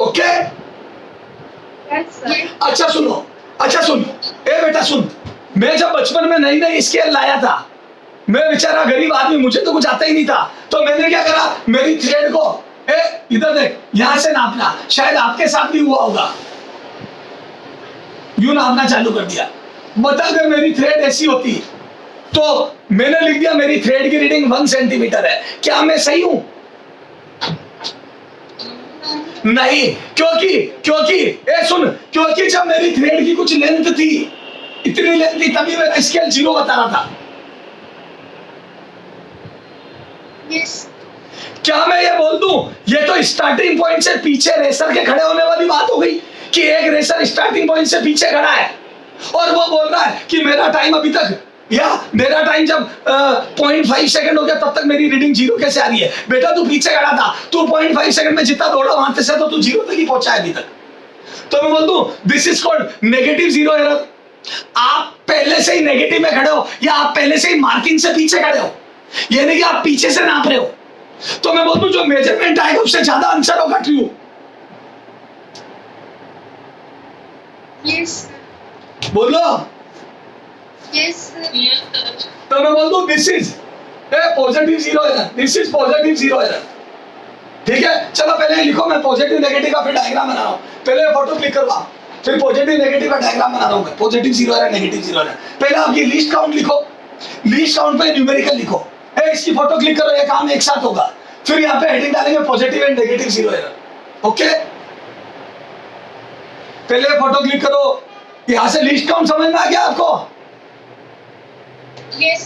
Okay Yes, sir. अच्छा सुनो, अच्छा सुन, ए बेटा सुन, मैं जब बचपन में नई नई स्केल लाया था, मैं बेचारा गरीब आदमी, मुझे तो कुछ आता ही नहीं था, तो मैंने क्या करा, मेरी थ्रेड को इधर देख, यहां से नापना, शायद आपके साथ भी हुआ होगा, यूं नापना चालू कर दिया। बता अगर मेरी थ्रेड ऐसी होती तो मैंने लिख दिया मेरी थ्रेड की रीडिंग 1 सेंटीमीटर है, क्या मैं सही हूं? नहीं, क्योंकि क्योंकि ए सुन, क्योंकि जब मेरी थ्रेड की कुछ लेंथ थी, इतनी लेंथ थी, तभी मेरा स्केल 0 बता रहा था। Yes. क्या मैं ये बोल दूं, ये तो स्टार्टिंग पॉइंट से पीछे रेसर के खड़े होने वाली बात हो गई कि एक रेसर स्टार्टिंग पॉइंट से पीछे खड़ा है और वो बोल रहा है कि मेरा टाइम अभी तक, या मेरा टाइम जब 0.5 सेकंड हो गया तब तक मेरी रीडिंग 0 कैसे आ रही है? बेटा तू पीछे खड़ा था, तू 0.5 सेकंड में जितना दौड़ा वहां से तो तू 0 तक ही पहुंचा है अभी तक। तो मैं बोल दूं this is called negative zero error. आप पहले से ही नेगेटिव में खड़े हो या आप पहले से ही मार्किंग से पीछे खड़े हो, ये नहीं कि आप पीछे से नाप रहे हो। तो मैं बोल दूं जो मेजरमेंट आएगा उससे ज्यादा आंसर होगा ट्रू। Yes. बोलो। Yes, sir. तो मैं बोल दूं this is positive zero error, this is positive zero error. ठीक है, चलो पहले लिखो, मैं पॉजिटिव नेगेटिव का फिर डायग्राम बना रहा हूं। पहले फोटो क्लिक करवा, फिर पॉजिटिव नेगेटिव का डायग्राम बना रहा हूं। Positive zero error, negative zero error. पहले आप ये लीस्ट काउंट लिखो, लीस्ट काउंट पे न्यूमेरिकल लिखो, इसकी फोटो क्लिक करो, ये काम एक साथ होगा। फिर यहाँ पे हेडिंग डालेंगे positive and negative zero error. Okay, पहले फोटो क्लिक करो, यहां से लीस्ट काउंट समझ में आ गया आपको? Yes.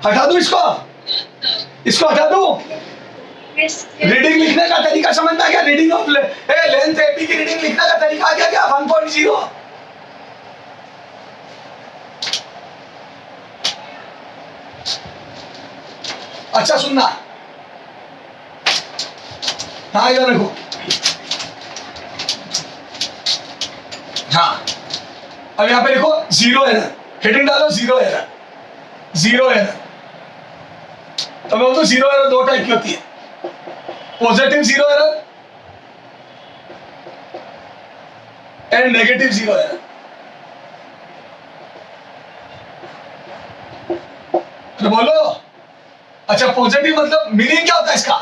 हटा दूं इसको, इसको हटा दूं। Yes. रीडिंग लिखने का तरीका समझ में आ गया? रीडिंग ऑफ लेंथ एपी की रीडिंग लिखने का तरीका आ गया क्या? 1.0। अच्छा सुनना, हाँ इधर देखो, हाँ अब यहाँ पे लिखो 0 एरर, हेडिंग डालो 0 एरर, 0 एरर। तो मैं बोलता हूँ 0 एरर 2 टाइप की होती है, positive zero error and negative zero error. तो बोलो, अच्छा पॉजिटिव मतलब मीनिंग क्या होता है इसका?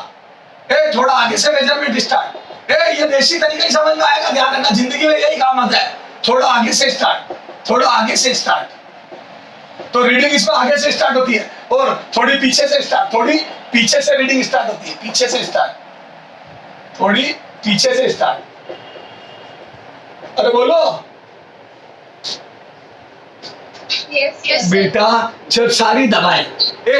थोड़ा आगे से मेजरमेंट स्टार्ट। ये देसी तरीका ही समझ में आएगा, ध्यान रखना, जिंदगी में यही काम आता है, थोड़ा आगे से स्टार्ट, थोड़ा आगे से स्टार्ट। तो रीडिंग इसमें आगे से स्टार्ट होती है और थोड़ी पीछे से स्टार्ट, थोड़ी पीछे से रीडिंग स्टार्ट होती है, पीछे से स्टार्ट, थोड़ी पीछे से स्टार्ट। अरे बोलो। Yes. बेटा जब सारी दवाएं,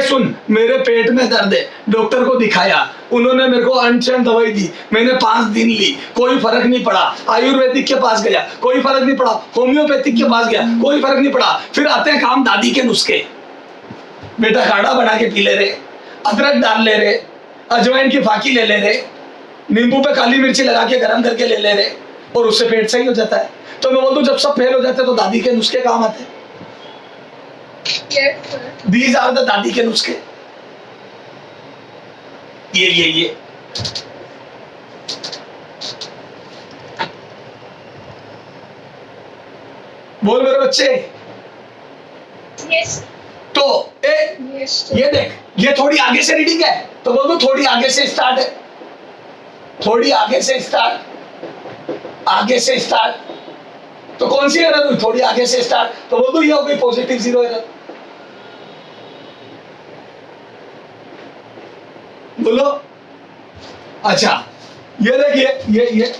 सुन मेरे पेट में दर्द है, डॉक्टर को दिखाया, उन्होंने मेरे को अनचैन दवाई दी, मैंने 5 दिन ली, कोई फर्क नहीं पड़ा। आयुर्वेदिक के पास गया, कोई फर्क नहीं पड़ा। होम्योपैथिक के पास गया, कोई फर्क नहीं पड़ा। फिर आते हैं काम दादी के नुस्खे, बेटा काढ़ा बना के पी ले रहे, अदरक डाल ले रहे, अजवाइन की फाकी ले ले रहे, नींबू पे काली मिर्ची लगा के गर्म करके ले ले रहे, और उससे पेट सही हो जाता है। तो मैं बोलता हूँ जब सब फेल हो जाते हैं तो दादी के नुस्खे काम आते हैं। Yes, sir. These are the दादी के नुस्खे। ये बोल मेरे बच्चे। Yes. तो Yes, sir. ये देख, ये थोड़ी आगे से रीडिंग है, तो बोल दो थोड़ी आगे से स्टार्ट है, थोड़ी आगे से स्टार्ट, आगे से स्टार्ट। तो कौन सी एरर हुई? थोड़ी आगे से स्टार्ट। तो बोल दो ये हो गई पॉजिटिव जीरो एरर। बोलो। अच्छा ये देखिए, ये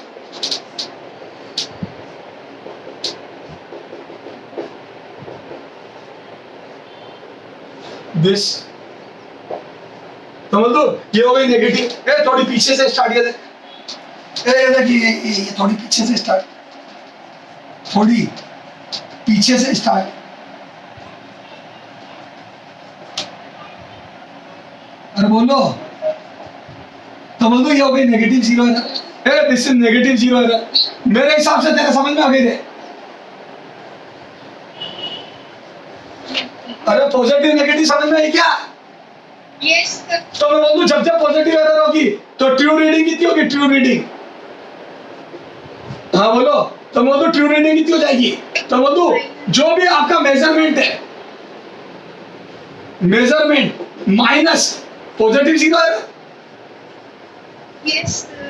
दिस, तो बोल दो ये हो गई नेगेटिव। ए थोड़ी पीछे से स्टार्ट, ये देख, ये देखिए, ये थोड़ी पीछे से स्टार्ट, थोड़ी पीछे से स्टार्ट। अरे बोलो। तो बोल दो ये हो गई negative zero error. A this is negative zero error. मेरे हिसाब से तेरे समझ में आ गई रे। अरे पॉजिटिव नेगेटिव समझ में आई क्या? Yes, sir. तो मैं बोल दूं जब जब पॉजिटिव एरर होगी तो ट्रू रीडिंग कितनी होगी? True reading. हाँ बोलो। तो बोल दो ट्रू रीडिंग कितनी हो जाएगी? तो बोल दो जो भी आपका मेजरमेंट है, measurement minus positive zero error, Yes, sir.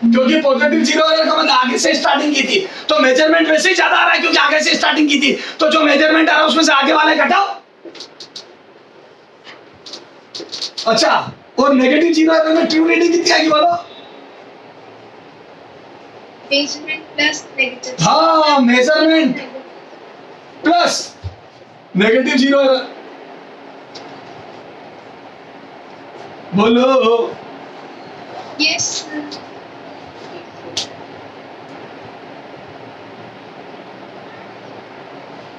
क्योंकि पॉजिटिव जीरो एरर का मतलब आगे से स्टार्टिंग की थी, तो मेजरमेंट वैसे ही ज्यादा आ रहा है क्योंकि आगे से स्टार्टिंग की थी। तो जो मेजरमेंट आ रहा है उसमें से आगे वाले घटाओ। अच्छा, और नेगेटिव जीरो एरर में ट्रू रीडिंग कितनी आएगी बोलो? Measurement plus negative. हाँ, measurement plus negative zero error. बोलो। Yes, sir.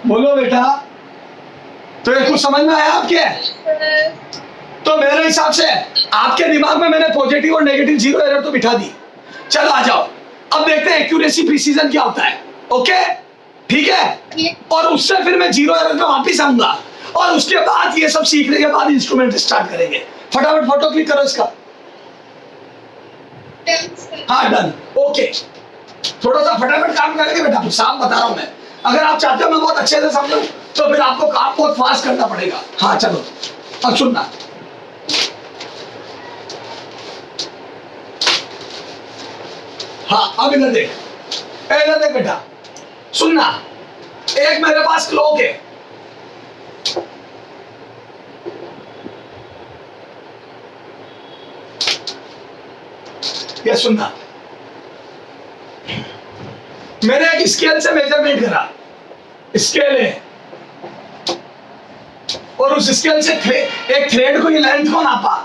बोलो बेटा। तो ये कुछ समझ में आया आपके? तो मेरे हिसाब से आपके दिमाग में मैंने पॉजिटिव और नेगेटिव जीरो एरर तो बिठा दी। चलो आ जाओ, अब देखते हैं एक्यूरेसी प्रिसीजन क्या होता है। ओके ठीक है, और उससे फिर मैं जीरो एरर पे वापस आऊंगा, और उसके बाद ये सब सीखने के बाद इंस्ट्रूमेंट स्टार्ट करेंगे। फटाफट फोटो क्लिक करो इसका। Done, sir. हाँ डन। ओके, थोड़ा सा फटाफट काम करेंगे बेटा, साफ बता रहा हूं मैं। अगर आप चाहते हो मैं बहुत अच्छे से समझूं तो फिर आपको काम बहुत फास्ट करना पड़ेगा। हाँ चलो अब सुनना। हाँ अब इधर देख, इधर देख बेटा, सुनना। एक मेरे पास क्लॉक है, ये सुनना। मैंने एक स्केल से मेजरमेंट करा, स्केल है, और उस स्केल से एक थ्रेड को ये लेंथ को नापा,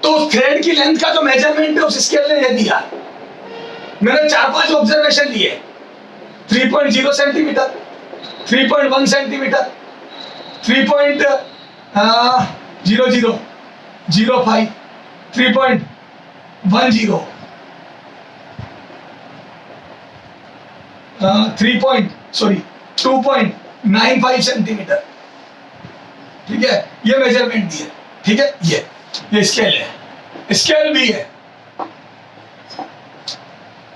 तो उस थ्रेड की लेंथ का जो मेजरमेंट है उस स्केल ने ये दिया। मैंने 4-5 ऑब्जर्वेशन लिए, 3.0 सेंटीमीटर, 3.1 सेंटीमीटर, 3.00, 05, 3.10, 2.95 सेंटीमीटर। ठीक है, ये मेजरमेंट दिए। ठीक है, ये स्केल है, स्केल भी है,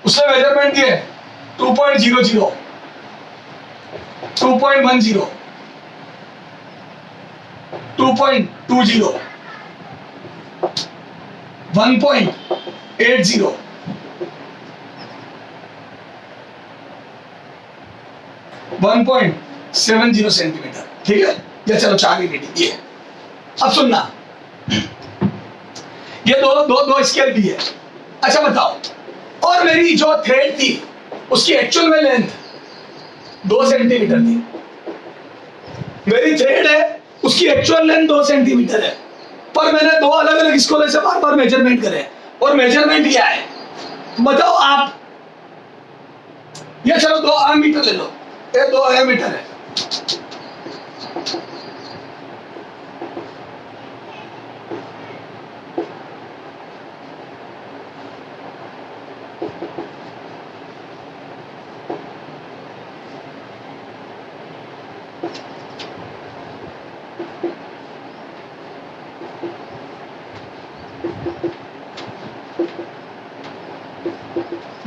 उसने मेजरमेंट दिए 2.00, 2.10, 2.20, 1.80, 1.70 सेंटीमीटर। ठीक है, ये चलो 4 यूनिट ये। अब सुनना, ये दो स्केल भी है। अच्छा बताओ, और मेरी जो थ्रेड थी उसकी एक्चुअल में लेंथ 2 सेंटीमीटर थी। मेरी थ्रेड है, उसकी एक्चुअल लेंथ 2 सेंटीमीटर है, और मैंने दो अलग अलग स्कूल से बार बार मेजरमेंट करे, और मेजरमेंट क्या है बताओ आप। ये चलो 2 एमीटर ले लो, ये 2 एमीटर है,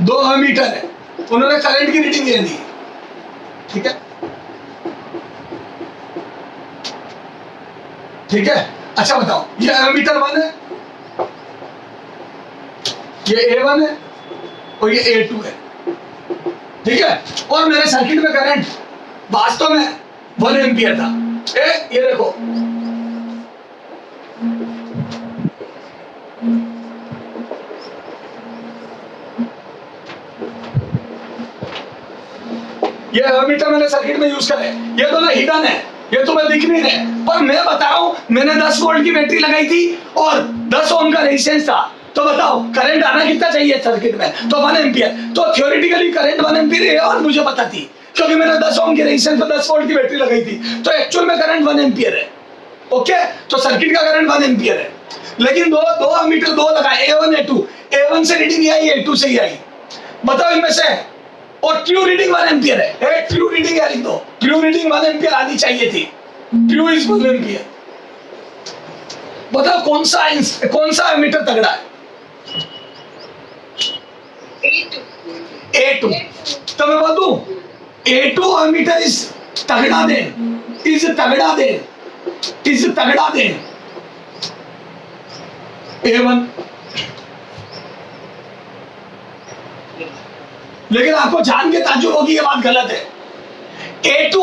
दो एमीटर है, उन्होंने करंट की रीडिंग ले दी, ठीक है ठीक है। अच्छा बताओ, ये एमीटर 1 है, ये A1 है और ये A2 है, ठीक है। और मेरे सर्किट में करंट वास्तव में 1 एम्पियर था। ये देखो, ये एमीटर मैंने सर्किट में यूज करे, ये दोनों हिडन है, ये तुम्हें दिख नहीं रहे, पर मैं बता रहा हूं मैंने 10 वोल्ट की बैटरी लगाई थी और 10 ओम का रेजिस्टेंस था, तो बताओ करंट आना कितना चाहिए सर्किट में, तो 1 एम्पियर। तो थ्योरेटिकली करंट 1 एम्पियर है और मुझे पता थी क्योंकि मैंने 10 ओम के रेजिस्टेंस पर 10 वोल्ट की बैटरी लगाई थी, तो एक्चुअल में करंट 1 एम्पियर है। ओके, तो सर्किट का करंट 1 एम्पियर है, लेकिन दो एमीटर 2 लगाए, A1 A2, A1 से रीडिंग आई, A2 से ही आई। बताओ इनमें से, और ट्रू रीडिंग 1 एम्पियर है, ट्रू रीडिंग है, लिख दो ट्रू रीडिंग 1 एम्पियर आनी चाहिए थी, ट्रू इज 1 एम्पियर। बताओ कौन सा एमीटर तगड़ा है? A2। तो मैं बोल दूं A2 एमीटर इज तगड़ा दे, इज तगड़ा दे, इज तगड़ा दे। A1, लेकिन आपको जान के ताज्जुब होगी ये बात गलत है। A2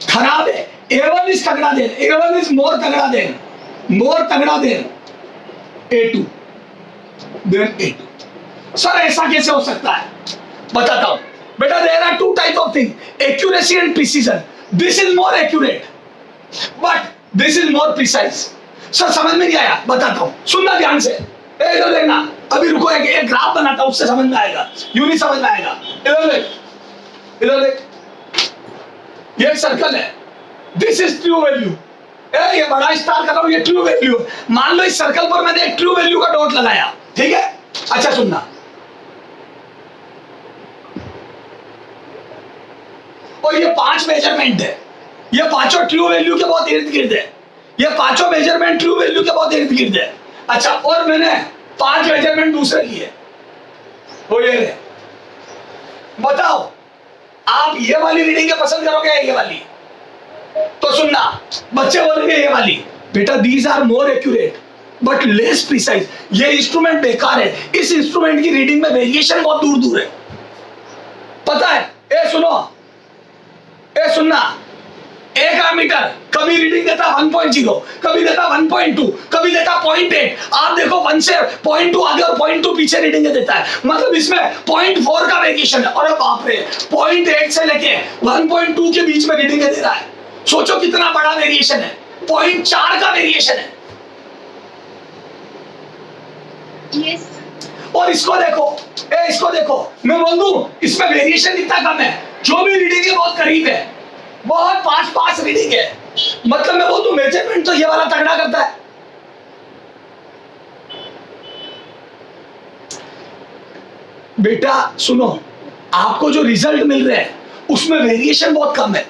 खराब है, A1 इज तगड़ा दे, A1 इज मोर तगड़ा दे, मोर तगड़ा दे A2 देन A2। सर ऐसा कैसे हो सकता है? बताता हूं बेटा, there are 2 type of thing, accuracy and precision. This is more accurate but this is more precise. Sir समझ में नहीं आया, बताता हूं, सुनना ध्यान से, इधर देखना, अभी रुको, एक ग्राफ बनाता हूं, उससे समझ में आएगा, यूं नहीं समझ में आएगा। इधर देख, इधर देख, ये एक सर्कल है, दिस इज ट्रू वैल्यू, ये बड़ा स्टार कर रहा हूं, ये ट्रू वैल्यू। मान लो इस सर्कल पर मैंने एक ट्रू वैल्यू का डॉट लगाया, ठीक है। अच्छा सुनना, और ये 5 मेजरमेंट है, ये पांचों ट्रू वैल्यू के बहुत इर्द गिर्द है, ये पांचों मेजरमेंट ट्रू वैल्यू के बहुत इर्द गिर्द है। अच्छा, और मैंने 5 मेजरमेंट दूसरे लिए, वो ये है। बताओ आप ये वाली रीडिंग के पसंद करोगे ये वाली? तो सुनना, बच्चे बोलेंगे ये वाली। बेटा these are more accurate but less precise. ये इंस्ट्रूमेंट बेकार है, इस इंस्ट्रूमेंट की रीडिंग में वेरिएशन बहुत दूर दूर है, पता है। ए सुनो, ए सुनना, एक एमीटर कभी रीडिंग देता 1.0, कभी देता 1.2, कभी देता 0.8। आप देखो 1 से 0.2 आगे और 0.2 पीछे रीडिंग देता है, मतलब इसमें 0.4 का वेरिएशन है। और बाप रे, 0.8 से लेके 1.2 के बीच में रीडिंग दे रहा है, सोचो कितना बड़ा वेरिएशन है, 0.4 का वेरिएशन है। Yes. और इसको देखो, इसको देखो, मैं बोल दूं इसमें वेरिएशन कितना कम है, जो भी रीडिंग है बहुत करीब है, बहुत पास रीडिंग है। मतलब मैं बोल दूं मेजरमेंट तो ये वाला तगड़ा करता है। बेटा सुनो, आपको जो रिजल्ट मिल रहे हैं उसमें वेरिएशन बहुत कम है,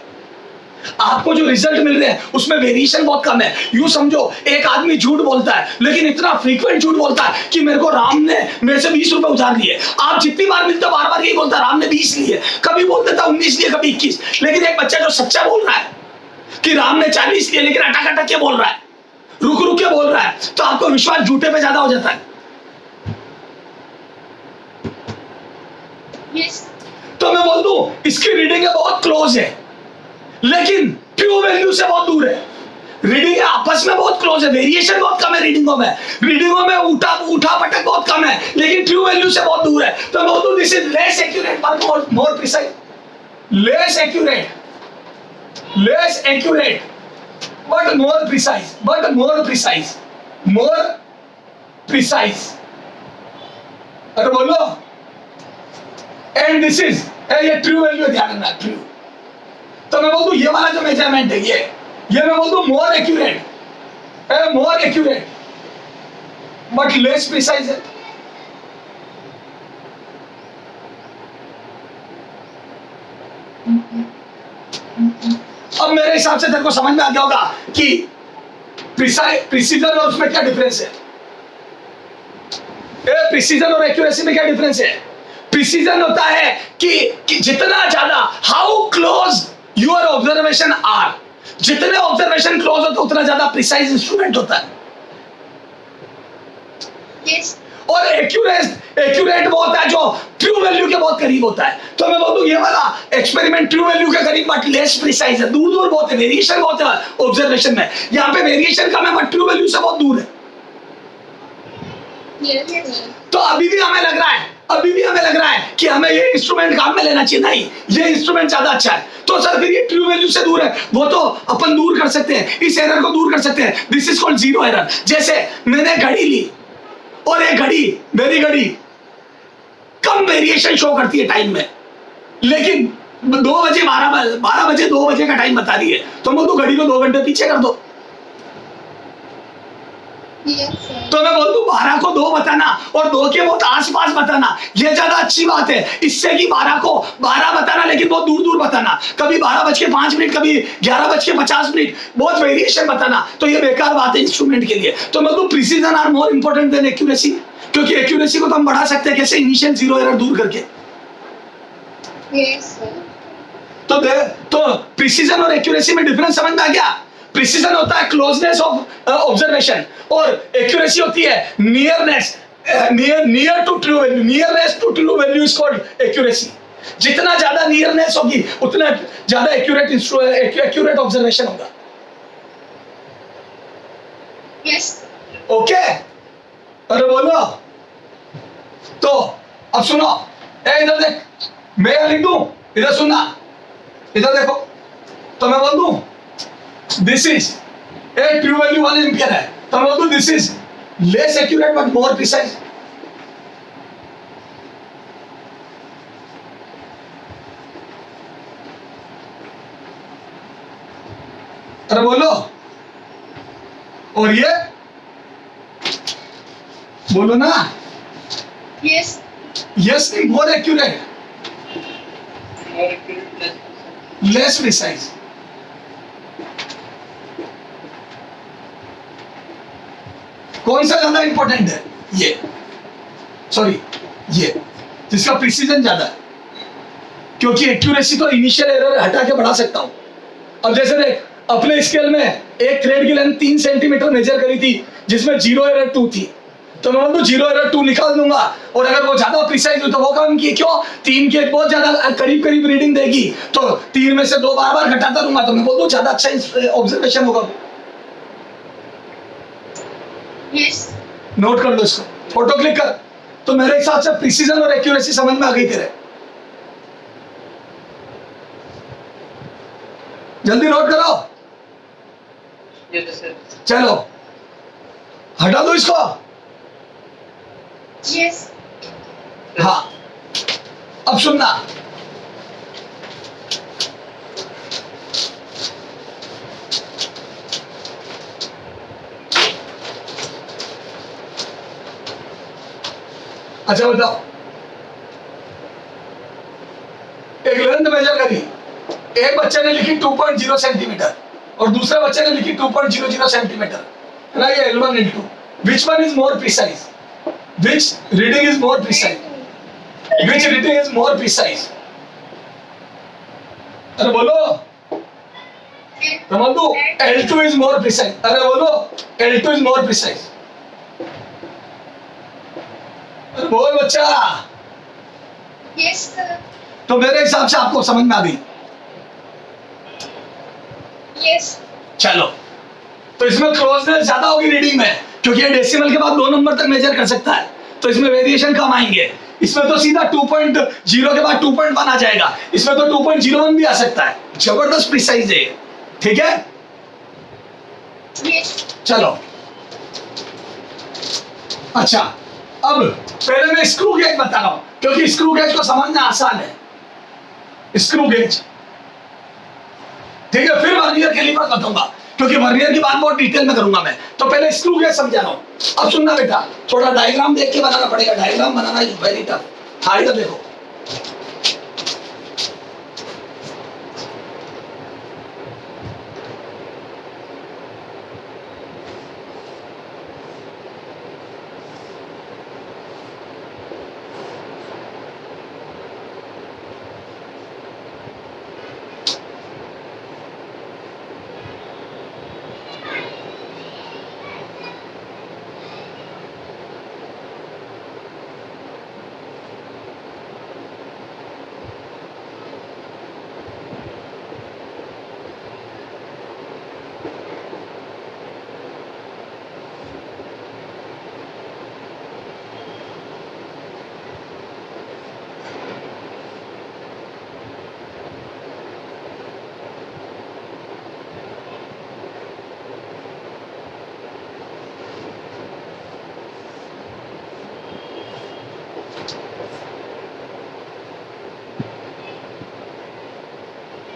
आपको जो रिजल्ट मिल रहे हैं उसमें वेरिएशन बहुत कम है। यूं समझो, एक आदमी झूठ बोलता है लेकिन इतना फ्रीक्वेंट झूठ बोलता है कि मेरे को राम ने मेरे से 20 रुपए उधार लिए। आप जितनी बार मिलते हो बार बार यही बोलता है, राम ने 20 लिए, कभी बोल देता 19 लिए, कभी 21। लेकिन एक बच्चा जो सच्चा बोल रहा है कि राम ने 40 लिए, लेकिन अटक अटक के बोल रहा है, रुक रुक के बोल रहा है, तो आपको विश्वास झूठे पे ज्यादा हो जाता है। Yes. तो मैं बोल दूं इसकी रीडिंग बहुत क्लोज है लेकिन ट्रू वैल्यू से बहुत दूर है। रीडिंग आपस में बहुत क्लोज है, वेरिएशन बहुत कम है रीडिंगों में उठा पटक बहुत कम है, लेकिन ट्रू वैल्यू से बहुत दूर है। तो मैं बोलूं this is less accurate but more precise, less accurate but more precise, more precise. अरे बोलो, एंड दिस इज, ये ट्रू वैल्यू ध्यान रखना, ट्रू। तो मैं बोल दूं ये वाला जो मेजरमेंट है ये मैं बोल दूं more accurate, more accurate but less precise है। अब मेरे हिसाब से तेरे को समझ में आ गया होगा कि प्रिसीजन और उसमें क्या डिफरेंस है। प्रिसीजन और एक्यूरेसी में क्या डिफरेंस है? प्रिसीजन होता है कि जितना ज्यादा, how close your observation are, जितने ऑब्जर्वेशन क्लोज होते उतना ज्यादा प्रिसाइज इंस्ट्रूमेंट होता है। Yes. और एक्यूरेट वो होता है जो ट्रू वैल्यू के बहुत करीब होता है। तो मैं बोलूं ये वाला एक्सपेरिमेंट ट्रू वैल्यू के करीब बट लेस प्रिसाइज है, दूर दूर बहुत है, वेरिएशन बहुत है ऑब्जर्वेशन में। यहाँ पे वेरिएशन कम है बट ट्रू वैल्यू से बहुत दूर है। Yes. तो अभी भी हमें लग रहा है कि हमें ये इंस्ट्रूमेंट काम में लेना चाहिए, नहीं ये इंस्ट्रूमेंट ज्यादा अच्छा है। तो सर फिर ये ट्रू वैल्यू से दूर है, वो तो अपन दूर कर सकते हैं, इस एरर को दूर कर सकते हैं। This is called zero error. जैसे मैंने घड़ी ली और एक घड़ी, मेरी घड़ी कम वेरिएशन शो करती है टाइम में, लेकिन 2 बजे 12 बजे 2 बजे का टाइम बता रही है, तो मैं तो घड़ी को 2 घंटे पीछे कर दो। Yes, sir. तो मैं बोल दूं 12 को 2 बताना और 2 के बहुत आसपास बताना, ये ज्यादा अच्छी बात है इससे कि 12 को 12 बताना लेकिन बहुत दूर दूर बताना। कभी 12:05, कभी 11:50, बहुत वेरिएशन बताना, तो ये बेकार बात है इंस्ट्रूमेंट के लिए। तो मैं तो precision are more important than accuracy, क्योंकि एक्यूरेसी को तो हम बढ़ा सकते हैं कैसे, इनिशियल जीरो एरर दूर करके। Yes, sir. तो प्रिसीजन और एक्यूरेसी में डिफरेंस समझ में आ गया? प्रिसीजन होता है क्लोजनेस ऑफ ऑब्जर्वेशन और एक्यूरेसी होती है nearness, near to true value. Nearness to true value is called accuracy. जितना ज्यादा नियरनेस होगी उतना ज्यादा एक्यूरेट ऑब्जर्वेशन होगा। Yes. ओके, अरे बोलो। तो अब सुनो, इधर देख, मैं लिख दूं, इधर सुनना, इधर देखो। तो मैं बोल दूं this is a true value 1 ampere है, तो मैं बोल दूं this is less accurate but more precise. अरे बोलो। और ये बोलो ना, Yes. यस नहीं, more accurate, More accurate, less precise. Less precise. कौन सा ज्यादा इंपॉर्टेंट है? ये, सॉरी ये, जिसका प्रिसीजन ज्यादा है, क्योंकि एक्यूरेसी तो इनिशियल एरर हटा के बढ़ा सकता हूं। अब जैसे देख, अपने स्केल में एक थ्रेड की लेंथ 3 सेंटीमीटर मेजर करी थी जिसमें जीरो एरर 2 थी, तो मैं बोलूं जीरो एरर 2 निकाल दूंगा, और अगर वो ज्यादा प्रिसाइज हुई तो वो काम किए, क्यों 3 के बहुत ज्यादा करीब करीब रीडिंग देगी, तो 3 में से 2 बार बार घटाता रहूंगा, तो मैं बोलूं ज्यादा अच्छा ऑब्जर्वेशन होगा। Yes. नोट कर लो इसको, फोटो क्लिक कर। तो मेरे हिसाब से प्रिसीजन और एक्यूरेसी समझ में आ गई तेरे, जल्दी नोट करो। Yes, sir. चलो हटा दो इसको। Yes. हाँ, अब सुनना, अच्छा बताओ, एक लेंथ मेजर करी, एक बच्चे ने लिखी 2.0 सेंटीमीटर और दूसरे बच्चे ने लिखी 2.00 सेंटीमीटर, है ना? ये L1 L2, which one is more precise? Which reading is more precise? Which reading is more precise? अरे बोलो, रमंदू, L2 is more precise। अरे बोलो, L2 is more precise। अरे बोल बच्चा। Yes, sir. तो मेरे हिसाब से आपको समझ में आ गई। Yes. चलो, तो इसमें क्लोजनेस ज्यादा होगी रीडिंग में, क्योंकि ये डेसिमल के बाद 2 नंबर तक मेजर कर सकता है, तो इसमें वेरिएशन कम आएंगे। इसमें तो सीधा 2.0 के बाद 2.1 आ जाएगा, इसमें तो 2.01 भी आ सकता है। जबरदस्त प्रिसाइज है, ठीक है? Yes. चलो अच्छा, अब पहले मैं स्क्रू गेज बता रहा हूं क्योंकि स्क्रू गेज को समझना आसान है। स्क्रू गेज, ठीक है, फिर वर्नियर कैलिपर बताऊंगा क्योंकि वर्नियर की बात बहुत डिटेल में करूंगा मैं। तो पहले स्क्रू गेज समझा रहा हूं। अब सुनना बेटा, थोड़ा डायग्राम देख के बनाना पड़ेगा, diagram banana is very tough. हाँ, इधर देखो,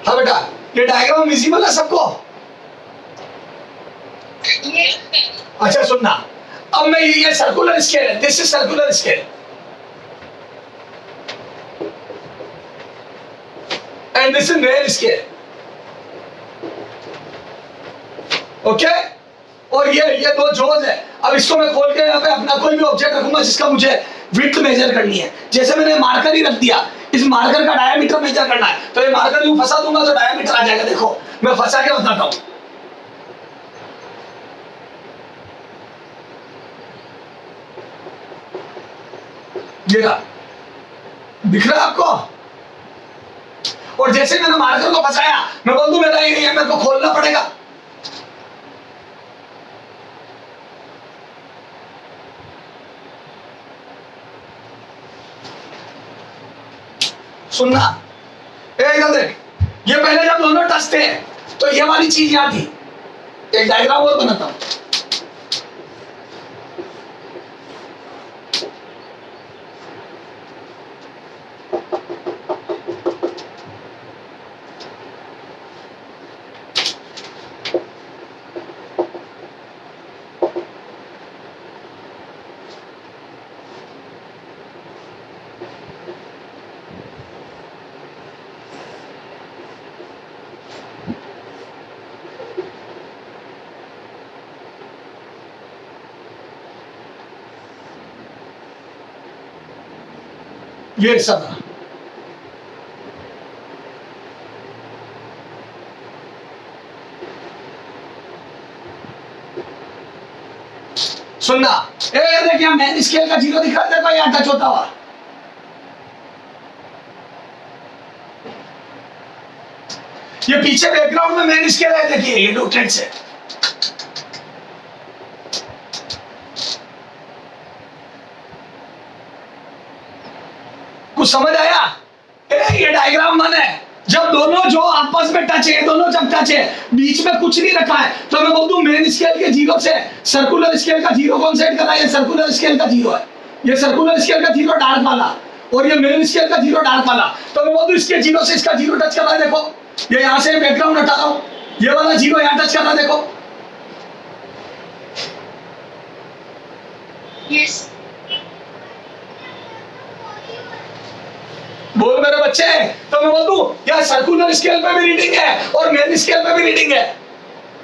हाँ बेटा, ये डायग्राम विजिबल है सबको? Yes, sir. अच्छा सुनना, अब मैं ये सर्कुलर स्केल है, this is circular scale and this is rail scale, okay. और ये दो जोज है। अब इसको मैं खोल के यहाँ पे अपना कोई भी ऑब्जेक्ट रखूंगा जिसका मुझे विड्थ मेजर करनी है। जैसे मैंने मार्कर ही रख दिया, इस मार्कर का डायमीटर मेजर करना है, तो ये मार्कर यूं फंसा दूंगा तो डायमीटर आ जाएगा। देखो मैं फंसा के बताता हूं, ये रहा, दिख रहा है आपको? और जैसे मैंने मार्कर को फंसाया, मैं बोल दूं मेरा ये मेरे को खोलना पड़ेगा। सुनना, इधर देख, ये पहले जब दोनों टच थे तो ये वाली चीज यहां थी। एक डायग्राम और बनाता हूं। ये सब सुनना, देखिए मैन स्केल का जीरो दिख रहा है, देखो यहाँ टच होता हुआ। ये पीछे बैकग्राउंड में मैन स्केल है, देखिए ये रोटेट से। कुछ समझ आया? ये डायग्राम मन है, जब दोनों जो आपस में टच है, दोनों जब टच है, बीच में कुछ नहीं रखा है, तो मैं बोल दूं मेन स्केल के जीरो से सर्कुलर स्केल का जीरो कौन सेट करना है? ये सर्कुलर स्केल का जीरो है, ये सर्कुलर स्केल का जीरो डार्क वाला, और ये मेन स्केल का जीरो डार्क वाला। तो मैं बोल दूं इसके जीरो से इसका जीरो टच कर रहा है, देखो ये यहां से बैकग्राउंड हटा रहा हूं, ये वाला जीरो यहां टच कर रहा है, देखो। Yes. बोल मेरे बच्चे, तो मैं बोल दूं यार सर्कुलर स्केल पे भी रीडिंग है और मेन स्केल पे भी रीडिंग है।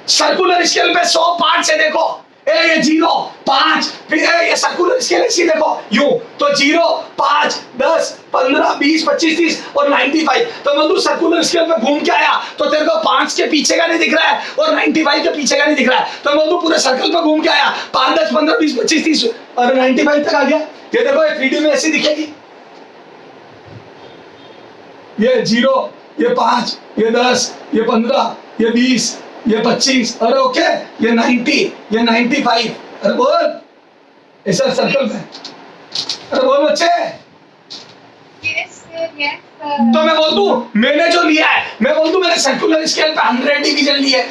सर्कुलर स्केल पे 100 पार्ट्स है, देखो ये 0 5, फिर ये सर्कुलर स्केल ऐसी देखो यूं, तो 0 5 10 15 20 25 30 और 95। तो मैं दूं सर्कुलर स्केल पे घूम के आया तो तेरे को 5 के पीछे का नहीं दिख रहा है और 95 के पीछे का नहीं दिख रहा है। तो मैं दूं पूरे सर्कल पे घूम के आया, 5 10 15 20 25 30 और 95 तक आ गया। ये देखो ये 3D में ऐसी दिखेगी, ये 0 ये 5 ये 10 ये 15 ये 20 ये 25, अरे ओके ये 90 ये 95। अरे बोल ऐसा सर्कल में, अरे बोल बच्चे। Yes, sir. Yes, sir. तो मैं बोल दूं मैंने जो लिया है, मैं बोल दूं मैंने सर्कुलर स्केल पे 100 डिवीजन लिए।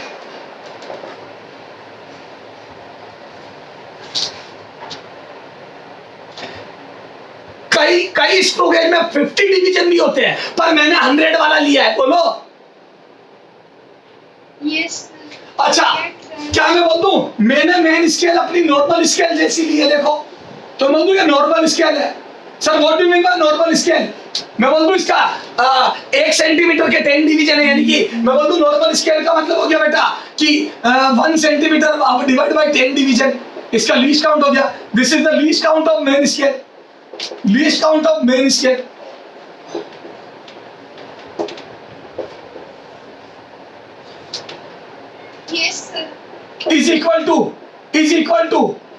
कई कई स्क्रू गेज में 50 डिवीजन भी होते हैं, पर मैंने 100 वाला लिया है। बोलो। Yes, sir. अच्छा, Yes, sir. क्या मैं बोल दूं मैंने मेन स्केल अपनी नॉर्मल स्केल जैसी ली है, देखो। तो मैं बोल दूं ये नॉर्मल स्केल है। Sir what do mean by normal scale? मैं बोल दूं इसका 1 सेंटीमीटर के 10 डिवीजन है, यानी कि मैं बोल दूं नॉर्मल स्केल का मतलब हो गया बेटा कि 1 सेंटीमीटर डिवाइड बाय 10 डिवीजन, इसका लीस्ट काउंट हो गया। This is the least count of main scale, least count of main scale. Yes, sir. is equal to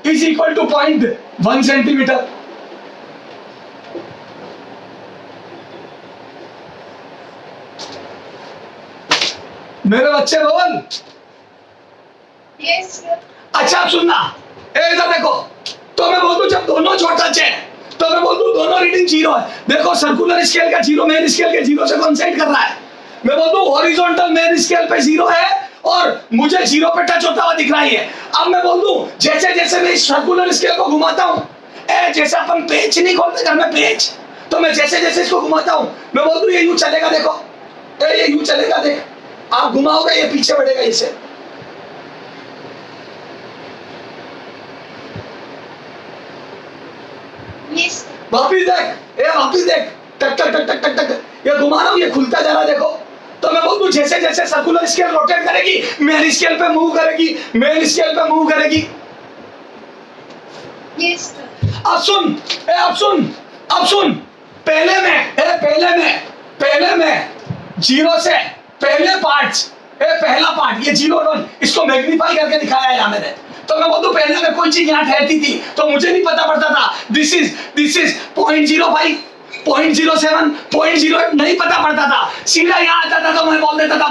0.1 centimetre. मेरे बच्चे बोल। Yes, sir. अच्छा अब सुनना, इधर देखो। तो मैं बोल दूं जब दोनों छोटा है तो मैं बोल दूं दोनों रीडिंग 0 है। देखो सर्कुलर स्केल का 0 मेन स्केल के 0 से कोइंसाइड कर रहा है। मैं बोल दूं हॉरिजॉन्टल मेन स्केल पे 0 है और मुझे 0 पे टच होता हुआ दिख रहा है। अब मैं बोल दूं जैसे जैसे मैं इस सर्कुलर स्केल को घुमाता हूं, जैसे अपन पेच नहीं खोलते घर में पेच, तो मैं जैसे जैसे इसको घुमाता हूं मैं बोल दूं ये यूं चलेगा। देखो ये यूं चलेगा, देख आप घुमाओगे ये पीछे बढ़ेगा इसे। Yes, sir. वापिस देख, ये वापिस देख, टक टक टक टक टक टक ये घुमा रहा हूं, ये खुलता जा रहा है। देखो तो मैं बोल दूं जैसे जैसे सर्कुलर स्केल रोटेट करेगी मेन स्केल पे मूव करेगी, मेन स्केल पे मूव करेगी। Yes, sir. अब सुन, अब सुन पहले में 0 से पहले पार्ट्स, पहला पार्ट ये 0 1 इसको मैग्नीफाई करके दिखाया है यहाँ मैंने। तो मैं बोल दूं पहले में कोई चीज यहाँ ठहरती थी तो मुझे नहीं पता पड़ता था दिस इज 0.05 0.07 0.08 नहीं पता पड़ता था। सीधा यहाँ आता था तो मैं बोल देता था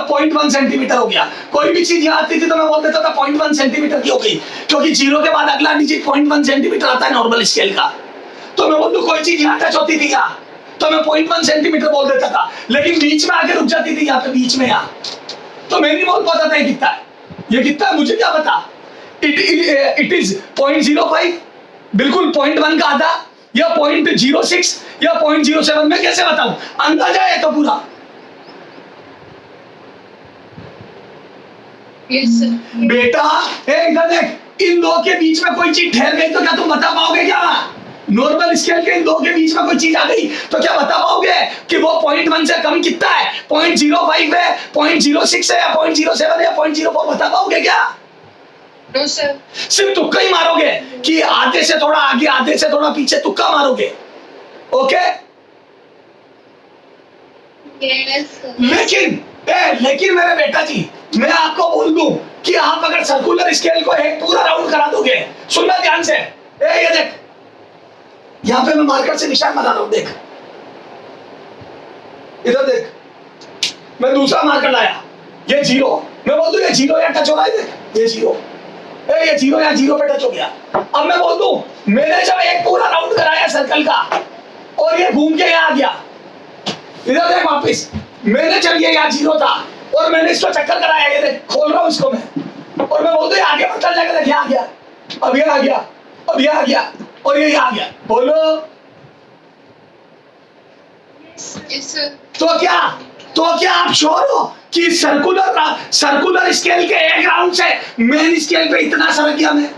1.1 सेंटीमीटर हो गया। कोई भी चीज यहाँ आती थी तो मैं बोल देता था 0.1 सेंटीमीटर की हो गई, क्योंकि 0 के बाद अगला डिजिट 0.1 सेंटीमीटर आता है नॉर्मल स्केल का। तो मैं बोल दूं कोई चीज यहाँ टच होती थी यहाँ तो मैं 0.1 सेंटीमीटर बोल देता था, लेकिन बीच में आके रुक जाती थी यहाँ पे बीच में, यहाँ तो मैं नहीं बोल पाता था ये कितना है, ये कितना है मुझे क्या पता। इट इज 0.05 बिल्कुल 0.1 का आधा या 0.06 या 0.07 में कैसे बताऊं, अंदाजा है तो पूरा। Yes, sir. बेटा इधर देख, इन दो के बीच में कोई चीज ठहर गई तो क्या तुम बता पाओगे क्या? नॉर्मल स्केल के इन दो के बीच में कोई चीज आ गई तो क्या बता पाओगे कि वो 0.1 से कम कितना है, 0.05 है, 0.06 है या 0.07 या 0.04 बता पाओगे क्या? No, sir. सिर्फ तुक्का ही मारोगे कि आधे से थोड़ा आगे आधे से थोड़ा पीछे, तुक्का मारोगे। Okay Yes, sir. लेकिन मेरे बेटा जी मैं आपको बोल दूं कि आप अगर सर्कुलर स्केल को एक पूरा राउंड करा दोगे, सुनना ध्यान से, ये देख यहां पे मैं मार्कर से निशान बना रहा हूं, देख इधर देख, मैं दूसरा मार्कर लाया, ये 0, मैं बोल दूं ये 0 या टच हो रहा है, देख ये 0, ये 0 या 0 पे टच हो गया। अब मैं बोल दूं मैंने जब एक पूरा राउंड कराया सर्कल का और ये घूम के यहाँ आ गया, इधर देख वापिस, मैंने जब ये यहाँ 0 था और मैंने इसको चक्कर कराया, ये देख खोल रहा हूँ इसको मैं, और मैं बोल दूं आगे बढ़ता जाएगा, देख यहाँ आ गया, अब ये आ गया, अब ये आ गया और ये आ गया। बोलो Yes, sir. तो क्या आप श्योर हो कि सर्कुलर स्केल के एक राउंड से मेन स्केल पे इतना फर्क गया? मैं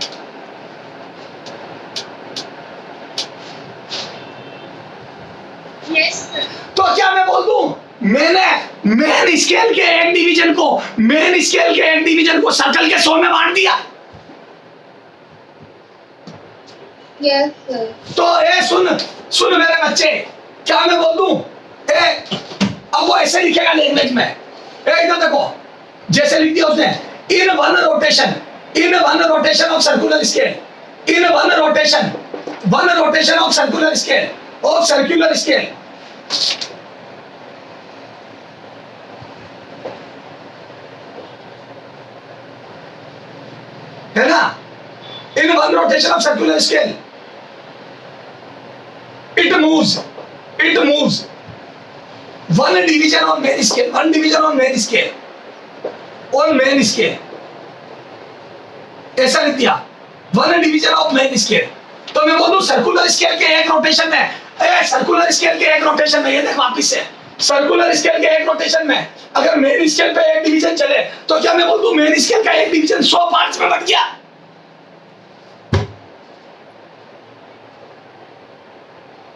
Yes, sir. तो क्या मैं बोल दूं मैंने मेन स्केल के एक डिवीजन को सर्कल के 100 में बांट दिया? Yes, sir. तो सुन मेरे बच्चे, क्या मैं बोल दूं अब वो ऐसे लिखेगा लैंग्वेज में, इधर देखो जैसे लिख दिया उसने, in one rotation of circular scale, in one rotation of circular scale, है ना, in one rotation of circular scale it moves one division on main scale, ऐसा लिख दिया, one division of main scale, तो मैं बोलूं सर्कुलर स्केल के एक रोटेशन में, सर्कुलर स्केल के एक रोटेशन में, ये देख वापिस से सर्कुलर स्केल के एक रोटेशन में अगर मेन स्केल पे एक डिवीजन चले तो क्या मैं बोल दूं मेन स्केल का एक डिवीजन 100 पार्ट्स में बट गया?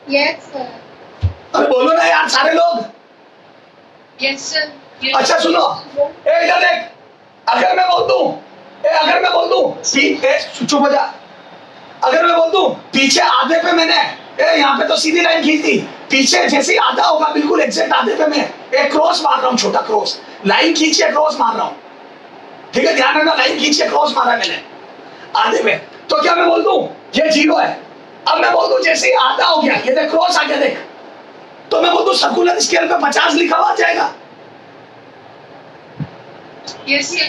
Yes, sir. अरे बोलो ना यार सारे लोग। Yes, sir. Yes. अच्छा सुनो, इधर देख, अगर मैं बोल दूं चुप हो जा, अगर मैं बोल दूं पीछे आधे पे मैंने यहाँ पे तो सीधी लाइन खींच दी, पीछे जैसे ही आधा होगा बिल्कुल एग्जैक्ट आधे पे मैं एक क्रॉस मार रहा हूँ, छोटा क्रॉस, लाइन खींच के क्रॉस मार रहा हूँ, ठीक है ध्यान रखना, लाइन खींच के क्रॉस मारा मैंने आधे पे, तो क्या मैं बोल दूं ये 0 है? अब मैं बोल दूं जैसे ही आधा हो गया, ये देख क्रॉस आ गया देख, तो मैं बोल दूं सर्कुलर स्केल पे 50 लिखा हुआ आ जाएगा? Yes, sir.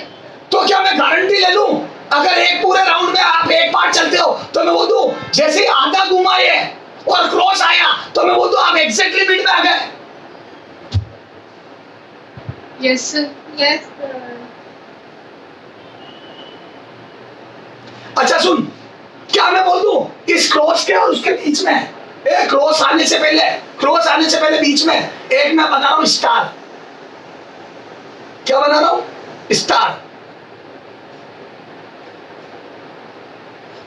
तो क्या मैं गारंटी ले लूं अगर एक पूरे राउंड में आप एक पार्ट चलते हो तो मैं बोल दूं जैसे ही आधा घुमाए और क्रॉस आया तो मैं बोल दूं आप एग्जैक्टली बीट में आ गए? Yes, sir. Yes, sir. अच्छा सुन, क्या मैं बोल दूं इस क्रॉस के और उसके बीच में, क्रॉस आने से पहले बीच में एक मैं बना रहा हूं स्टार, क्या बना रहा हूं? स्टार।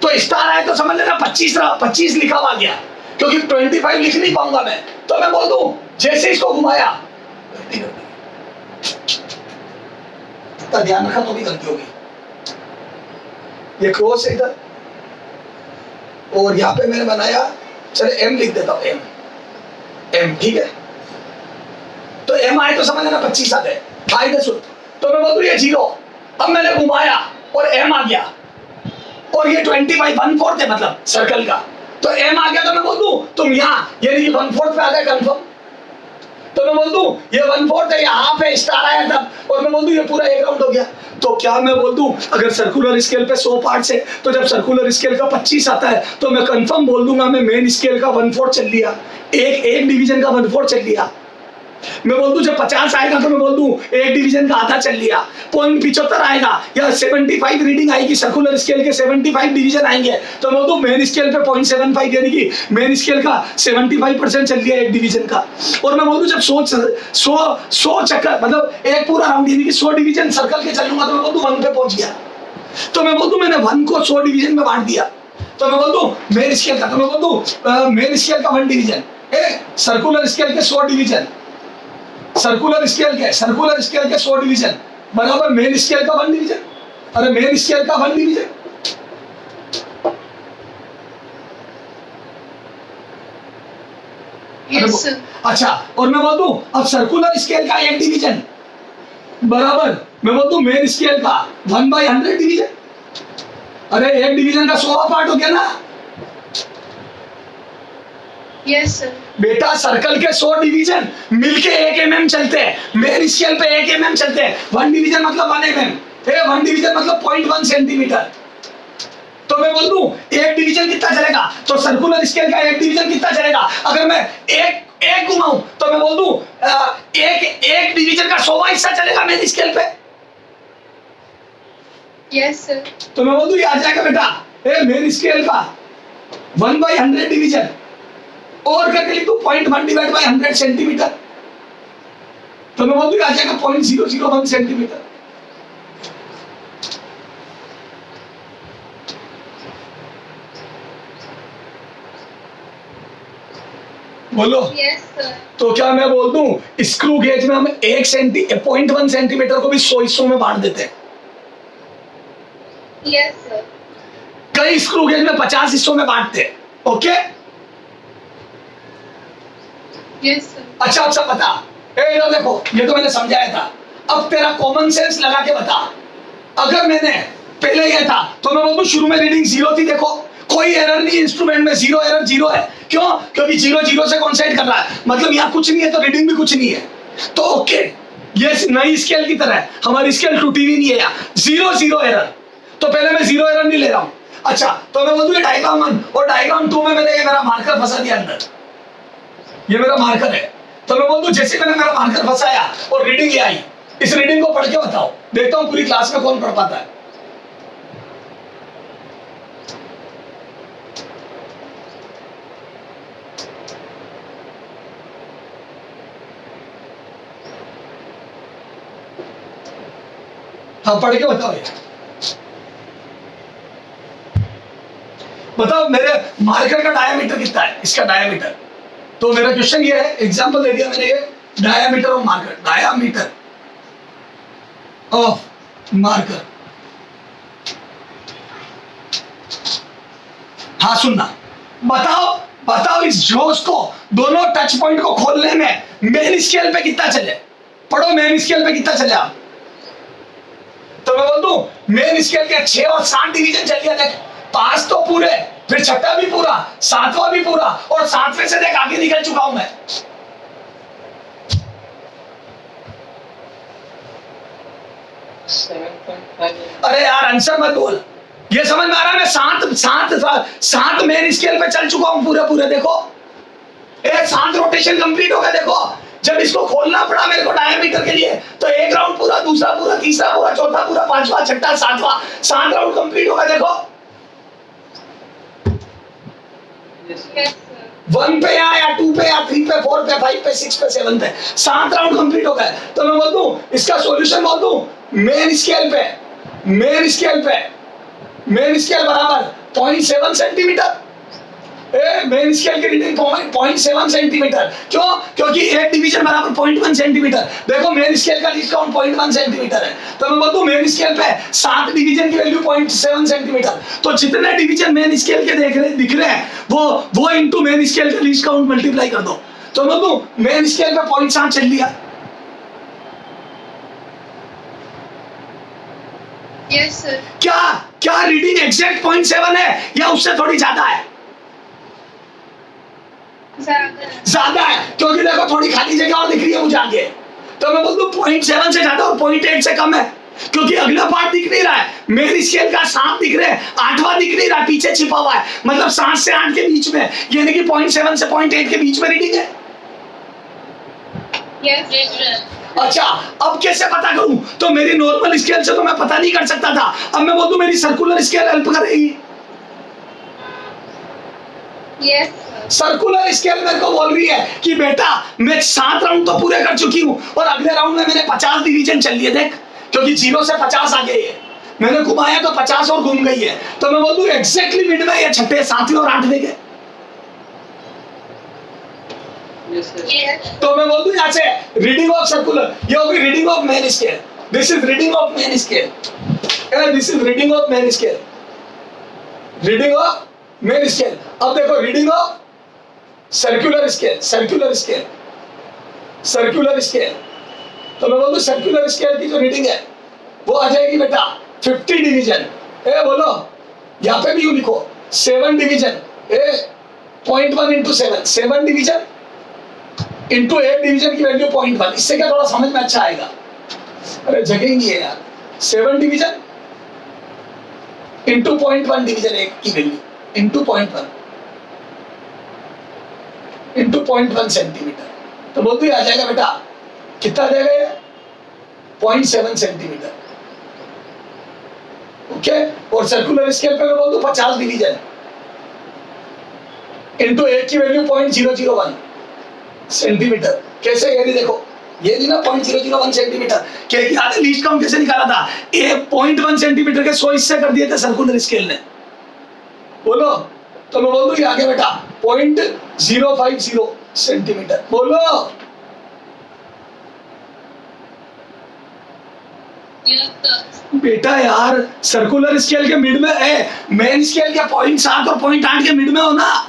तो स्टार आए तो समझ लेना 25 लिखा हुआ गया, क्योंकि 25 लिख नहीं पाऊंगा मैं, तो मैं बोल दूं जैसे इसको घुमाया, ध्यान रखा तो भी गलती होगी, ये क्रॉस है इधर और यहाँ पे मैंने बनाया, चले M लिख देता हूं, M ठीक है, तो M आए तो समझ लेना 25 आ गए, फायदे सुन, तो मैं बोल दूं ये 0, अब मैंने घुमाया और M आ गया और ये 25 1/4 है मतलब सर्कल का, तो M आ गया तो मैं बोल दूं तुम यहाँ ये 1/4 पे आ गए कंफर्म, तो मैं बोल दूं ये 1/4 है, यहाँ पे स्टार आया तब, और मैं बोल दूं ये पूरा एक राउंड हो गया, तो क्या मैं बोल दूं अगर सर्कुलर स्केल पे 100 पार्ट्स है तो जब सर्कुलर स्केल का 25 आता है तो मैं कंफर्म बोल दूंगा मैं मेन स्केल का 1/4 चल लिया, एक डिवीजन का 1/4 चल लिया। मैं बोल दूं जब 50 आएगा तो मैं बोल दूं एक डिवीजन का आधा चल लिया, 0.75 आएगा या 75 रीडिंग आएगी, सर्कुलर स्केल के 75 डिवीजन आएंगे तो मैं बोल दूं मेन स्केल पे 0.75 यानी कि मेन स्केल का 75% चल लिया एक डिवीजन का, और मैं बोल दूं जब 100 चक्कर मतलब एक पूरा राउंड यानी कि 100 डिवीजन सर्कल के चलूंगा तो मैं बोल दूं 1 पे पहुंच गया, तो मैं बोल दूं मैंने 1 को 100 डिवीजन में बांट दिया, तो मैं बोल दूं मेन स्केल का, तो मैं बोल दूं मेन स्केल का 1 डिवीजन, सर्कुलर स्केल के 100 डिवीजन, सर्कुलर स्केल के 100 डिवीजन बराबर मेन स्केल का 1 डिवीजन, अरे मेन स्केल का 1 डिवीजन, Yes, sir. अच्छा और मैं बोल दूं अब सर्कुलर स्केल का 1 डिवीजन बराबर मैं बोल दूं मेन स्केल का 1/100 डिवीजन, अरे एक डिवीजन का 100वां पार्ट हो गया ना Yes, sir. बेटा, सर्कल के 100 डिवीजन मिलके 1 mm चलते हैं, मेन स्केल पे 1 mm चलते हैं, 1 डिवीजन मतलब 1 mm, 1 डिवीजन मतलब 0.1 सेंटीमीटर, तो मैं बोल दूं एक डिवीजन कितना चलेगा, तो सर्कुलर स्केल का एक डिवीजन कितना चलेगा, अगर मैं एक घुमाऊं तो मैं बोल दूं एक डिवीजन का 100वां हिस्सा चलेगा मेन स्केल पे, Yes, sir. तो मैं बोल दूं ये आ जाएगा बेटा मेन स्केल का 1/100 डिवीजन और करके लिख दूं 0.1 डिवाइड बाय 100 सेंटीमीटर, तो मैं बोल दूं आ जाएगा 0.001 सेंटीमीटर। बोलो। Yes, sir. तो क्या मैं बोल दूं स्क्रू गेज में हम 0.1 सेंटीमीटर को भी 100 हिस्सों में बांट देते हैं, Yes, sir. कई स्क्रू गेज में 50 हिस्सों में बांटते हैं, ओके? Yes, sir. अच्छा अच्छा बता, लो देखो ये तो मैंने समझाया था, अब तेरा कॉमन सेंस लगा के बता, अगर मैंने पहले ये था तो मैं बोल दूं शुरू में रीडिंग 0 थी, देखो कोई एरर नहीं, इंस्ट्रूमेंट में 0 एरर 0 है, क्यों? क्योंकि 0 0 से कॉन्साइड कर रहा है, मतलब यहाँ कुछ नहीं है तो रीडिंग भी कुछ नहीं है, तो ओके ये नई स्केल की तरह है, हमारी स्केल टूटी भी नहीं है यहाँ, 0 0 एरर, तो पहले मैं 0 एरर नहीं ले रहा हूँ। अच्छा तो मैं बोल दूं ये डायग्राम 1 और डायग्राम 2 में मैंने ये मेरा मार्कर फंसा दिया अंदर, ये मेरा मार्कर है, तो मैं बोल दूं जैसे मैंने मेरा मार्कर फंसाया और रीडिंग ये आई, इस रीडिंग को पढ़ के बताओ, देखता हूं पूरी क्लास में कौन पढ़ पाता है। अब पढ़ के बताओ ये, बताओ मेरे मार्कर का डायामीटर कितना है, इसका डायामीटर। तो मेरा क्वेश्चन ये है, एग्जांपल दे दिया मैंने, ये diameter of marker, diameter of marker. हाँ सुनना, बताओ बताओ इस जोश को, दोनों टच पॉइंट को खोलने में मेन स्केल पे कितना चले, पढ़ो मेन स्केल पे कितना चले आप। तो मैं बोल दूं मेन स्केल के 6 और 7 डिवीजन चल गया, देख 5 तो पूरे, फिर छठा भी पूरा, 7वां भी पूरा, और 7वें से देख आगे निकल चुका हूं मैं। 7.5. अरे यार आंसर मत बोल, ये समझ में आ रहा है, मैं 7 मेन स्केल पे चल चुका हूं पूरे पूरे। देखो एक 7 रोटेशन कंप्लीट हो गया। देखो जब इसको खोलना पड़ा मेरे को डायमीटर के लिए, तो एक राउंड पूरा, दूसरा पूरा, तीसरा पूरा, चौथा पूरा, 5वां, छठा, 7वां, 7 राउंड कंप्लीट हो गया। देखो Yes, sir. Yes, sir. 1 पे या 2 पे या 3 पे 4 पे 5 पे 6 पे 7 पे 7 राउंड कंप्लीट हो गए। तो मैं बोल दूं इसका सॉल्यूशन बोल दूं, मेन स्केल पे, मेन स्केल पे, मेन स्केल बराबर 0.7 सेंटीमीटर। मेन स्केल की रीडिंग 0.7 सेंटीमीटर। क्यों? क्योंकि एक डिवीजन बराबर 0.1 सेंटीमीटर। देखो मेन स्केल का लीस्ट काउंट 0.1 सेंटीमीटर है, तो मैं बोलूं मेन स्केल पे 7 डिवीजन की वैल्यू 0.7 सेंटीमीटर। तो जितने डिवीजन मेन स्केल के दिख रहे हैं वो इनटू मेन स्केल का लीस्ट काउंट मल्टीप्लाई कर दो। तो मैं बोलूं मेन स्केल पे 0.7 चल लिया। Yes, sir. क्या क्या रीडिंग एग्जैक्ट 0.7 है या उससे थोड़ी ज्यादा है? ज्यादा है, क्योंकि देखो थोड़ी खाली जगह और दिख रही है मुझे आगे। तो मैं बोलूं 0.7 से ज्यादा और 0.8 से कम है, क्योंकि अगला पार्ट दिख नहीं रहा है। मेन स्केल का 7 दिख रहे हैं, 8वां दिख नहीं रहा, पीछे छिपा हुआ है, मतलब 7 से 8 के बीच में, यानी कि 0.7 से 0.8 के बीच में रीडिंग है। Yes, sir. अच्छा अब कैसे पता करूं? तो मेरी नॉर्मल स्केल से तो मैं पता नहीं कर सकता था, अब मैं बोल दूं मेरी सर्कुलर स्केल हेल्प करेगी। Yes, sir. सर्कुलर स्केल मेरे को बोल रही है कि बेटा मैं 7 राउंड तो पूरे कर चुकी हूं और अगले राउंड में मैंने 50 डिवीजन चल लिए। देख क्योंकि 0 से 50 आ गई है, मैंने घुमाया तो 50 और घूम गई है। तो मैं बोल दूं एग्जैक्टली मिड में ये 6ठे, 7वें और 8वें के। Yes, sir. Yes. तो मैं बोल दूं यहाँ से रीडिंग ऑफ सर्कुलर, ये होगी reading of main scale. This is reading of main scale, this is reading of main scale, reading of main scale. अब देखो reading of circular scale, circular scale, circular scale. तो मैं बोल दूं circular scale की जो रीडिंग है वो आ जाएगी बेटा 50 डिवीजन। बोलो यहाँ पे भी यूं लिखो 7 division, 0.1 into 7 division into 8 division की वैल्यू 0.1। इससे क्या थोड़ा समझ में अच्छा आएगा? अरे जगह ही नहीं है यार। 7 डिवीजन इंटू 0.1 डिवीजन एक की वैल्यू इंटू 0.1 इंटू 0.1 सेंटीमीटर। तो बोलते ही आ जाएगा बेटा, कितना आ जाएगा ये? 0.7 सेंटीमीटर। ओके, और सर्कुलर स्केल पे मैं बोल दूं 50 डिवीजन इंटू एक की वैल्यू 0.001 सेंटीमीटर। कैसे? ये भी देखो, ये भी ना 0.001 सेंटीमीटर के याद है लीस्ट काउंट कैसे निकाला था? 0.1 सेंटीमीटर के 100 हिस्से कर दिए थे सर्कुलर स्केल ने। बोलो, तो मैं बोल दूं ये आगे बेटा 0.050 सेंटीमीटर। बोलो Yes, sir. बेटा यार सर्कुलर स्केल के मिड में है, मेन स्केल के 0.7 और 0.8 के मिड में हो ना।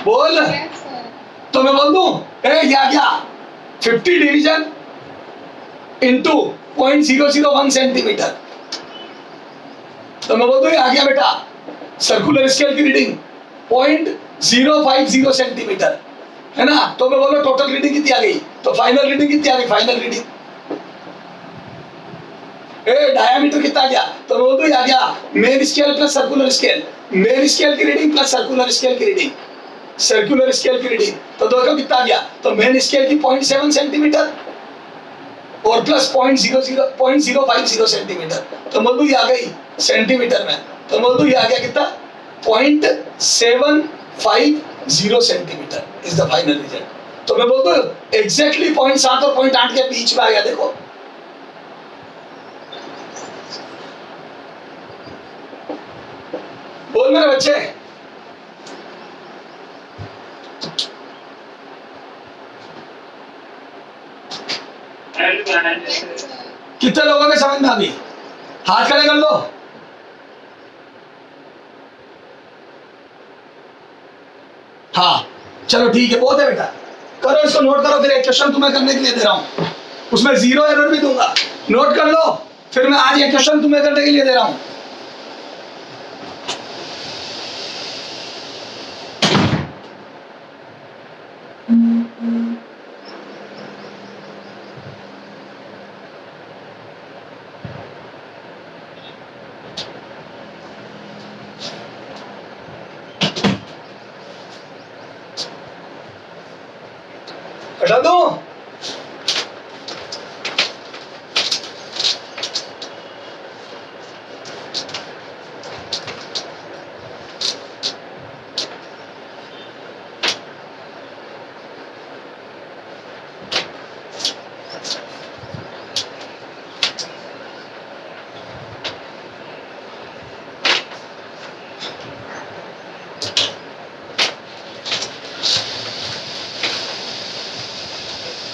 बोल। Yes, sir. तो मैं बोल दूं क्या 50 डिवीजन इंटू 0.001 सेंटीमीटर। तो मैं बोल दूं आ गया बेटा सर्कुलर स्केल की रीडिंग 0.050 सेंटीमीटर, है ना। तो मैं बोलो टोटल रीडिंग कितनी आ गई? तो फाइनल रीडिंग कितनी आ गई? फाइनल रीडिंग डायामीटर कितना आ गया? तो बोल दूं आ गया main scale plus circular scale, main scale की रीडिंग प्लस सर्कुलर स्केल की रीडिंग, सर्कुलर स्केल की रीडिंग। तो देखो कितना आ गया? तो मेन स्केल की 0.7 सेंटीमीटर और प्लस 0.050 सेंटीमीटर। तो बोल दूं आ गई सेंटीमीटर में। तो बोल दूं आ गया कितना? 0.750 centimetre is the final result. तो मैं बोलता हूँ एग्जैक्टली 0.7 और 0.8 के बीच में आ गया, देखो बोल मेरे बच्चे। Yes, sir. कितने लोगों के समझ में आ गई? हाथ खड़े कर लो। हाँ चलो ठीक है, बहुत है बेटा, करो इसको, नोट करो, फिर एक क्वेश्चन तुम्हें करने के लिए दे रहा हूं, उसमें 0 एरर भी दूंगा, नोट कर लो, फिर मैं आज एक क्वेश्चन तुम्हें करने के लिए दे रहा हूं। हटा दो।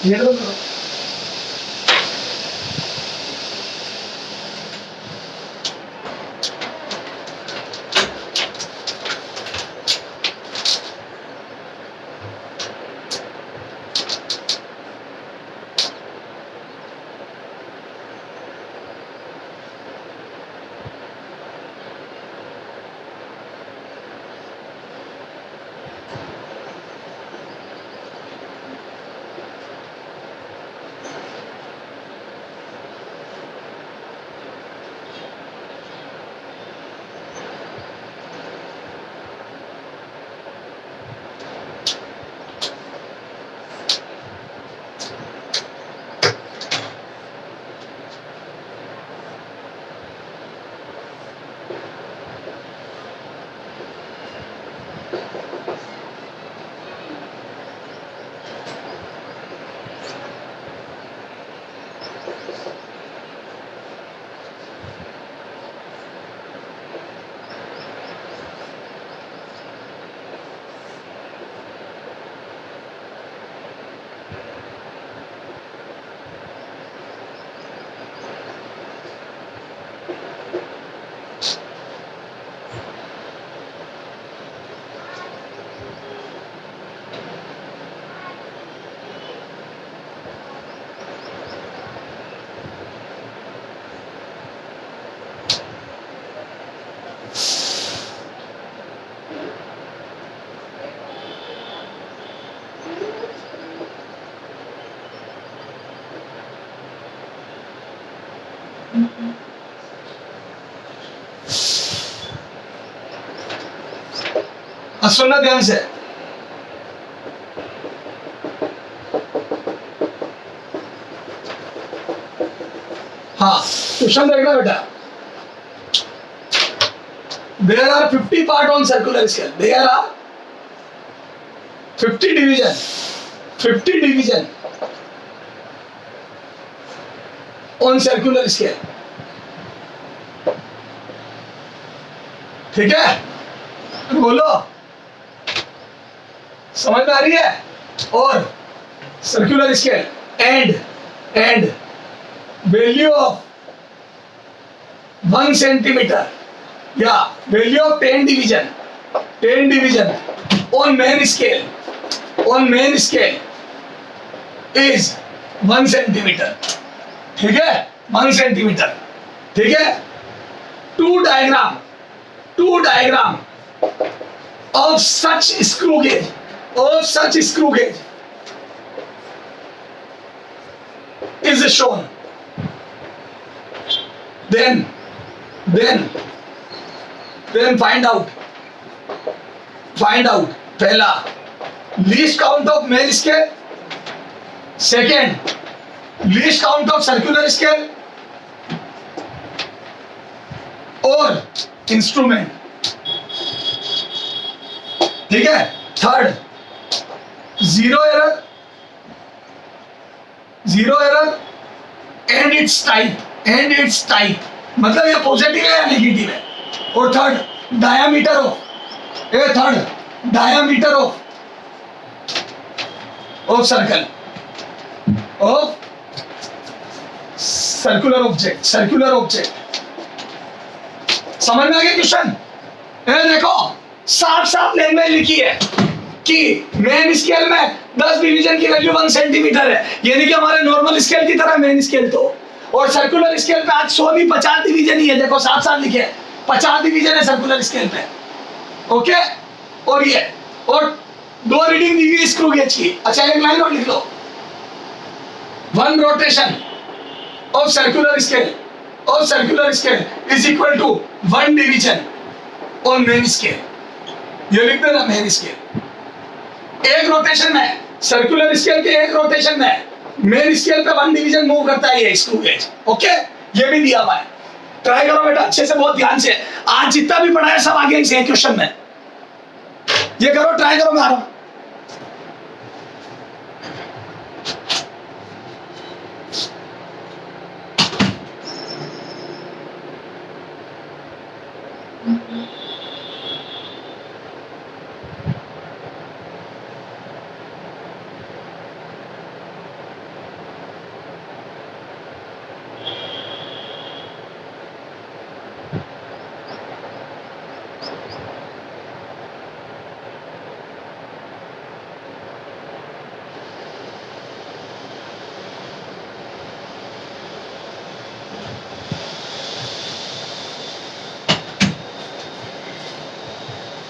ये तो करो। अब सुनना ध्यान से, हाँ क्वेश्चन देखना बेटा। There are 50 parts on circular scale. There are 50 division. 50 division on circular scale. ठीक है, बोलो समझ में आ रही है? और circular scale and value of 1 centimetre या value of 10 division on main scale is 1 centimetre. ठीक है, 1 सेंटीमीटर। ठीक है, two diagram of such screw gauge is shown. Then find out पहला least count of main scale, second least count of circular scale और instrument. ठीक है, third 0 error zero error and it's type मतलब ये positive है या negative है। और third diameter of circle of circular object समझ में आ गया क्वेश्चन। ये देखो साफ साफ लैंग्वेज लिखी है कि मेन स्केल में 10 डिवीजन की वैल्यू 1 सेंटीमीटर है, यानी कि हमारे नॉर्मल स्केल की तरह मेन स्केल तो। और सर्कुलर स्केल पे आज 100 भी 50 डिवीजन ही है, देखो साफ साफ लिखे है 50 डिवीजन है सर्कुलर स्केल पे। ओके और ये और 2 रीडिंग दी हुई स्क्रू गेज की। अच्छा एक लाइन और लिख लो, 1 rotation of circular scale is equal to 1 division on main scale. ये लिख देना मेन स्केल। एक रोटेशन में सर्कुलर स्केल के एक रोटेशन में मेन स्केल पे 1 डिवीजन मूव करता है ये स्क्रू गेज। ओके ये भी दिया हुआ है, ट्राई करो बेटा अच्छे से, बहुत ध्यान से। आज जितना भी पढ़ा है सब आगे से क्वेश्चन में, ये करो ट्राई करो। मैं आ रहा हूं।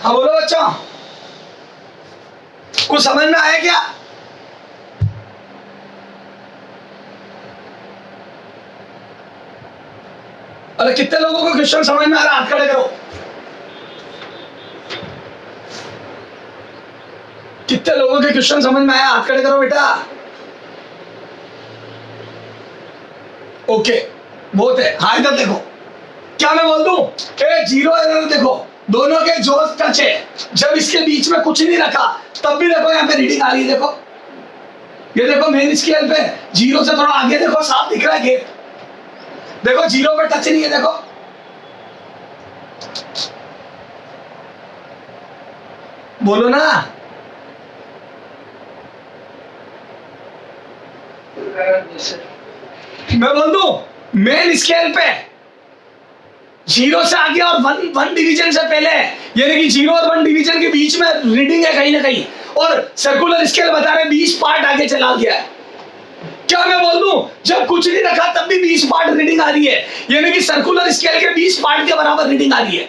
हाँ बोलो बच्चों, कुछ समझ में आया क्या? अरे कितने लोगों को क्वेश्चन समझ में आ रहा है? हाथ खड़े करो। कितने लोगों के क्वेश्चन समझ में आया? हाथ खड़े करो बेटा। ओके बहुत है। हाँ इधर देखो, क्या मैं बोल दूं? जीरो एरर देखो, दोनों के जो टच है, जब इसके बीच में कुछ नहीं रखा तब भी देखो यहाँ पे रीडिंग आ रही है। देखो ये देखो मेन स्केल पे जीरो से थोड़ा आगे देखो, साफ दिख रहा है गेप। देखो जीरो पे टच नहीं है, देखो बोलो ना। मैं बोल दूं मेन स्केल पे जीरो से आगे और वन डिवीजन से पहले, यानी कि जीरो और 1 डिवीजन के बीच में रीडिंग है कहीं ना कहीं, और सर्कुलर स्केल बता रहे 20 पार्ट आगे चला गया है। क्या मैं बोल दूं जब कुछ नहीं रखा तब भी 20 पार्ट रीडिंग आ रही है, यानी कि सर्कुलर स्केल के 20 पार्ट के बराबर रीडिंग आ रही है।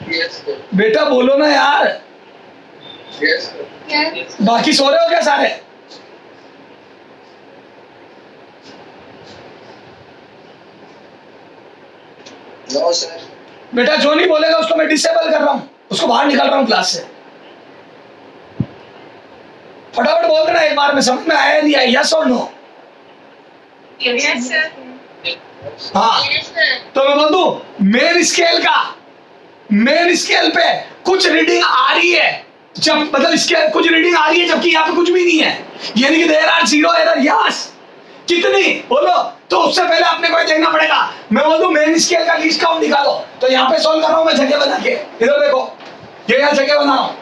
Yes, sir. बेटा बोलो ना यार, Yes, sir. Yes. बाकी सो रहे हो क्या सारे? No, sir. बेटा जो नहीं बोलेगा उसको मैं डिसेबल कर रहा हूं, उसको बाहर निकाल रहा हूं क्लास से। फटाफट बोल देना एक बार में, समझ में आया नहीं आया, यस और नो? Yes, sir. हाँ Yes, sir. तो मैं बोल दूं मेन स्केल पे कुछ रीडिंग आ रही है, जब मतलब स्केल कुछ रीडिंग आ रही है जबकि यहाँ पे कुछ भी नहीं है, यानी कि there are zero error. Yes कितनी बोलो? तो उससे पहले आपने कोई देखना पड़ेगा। मैं बोल दूं मेन स्केल का लीस्ट काउंट निकालो, तो यहाँ पे सॉल्व कर रहा हूं मैं जगह बना के। इधर देखो ये यहाँ जगह बना रहा हूं,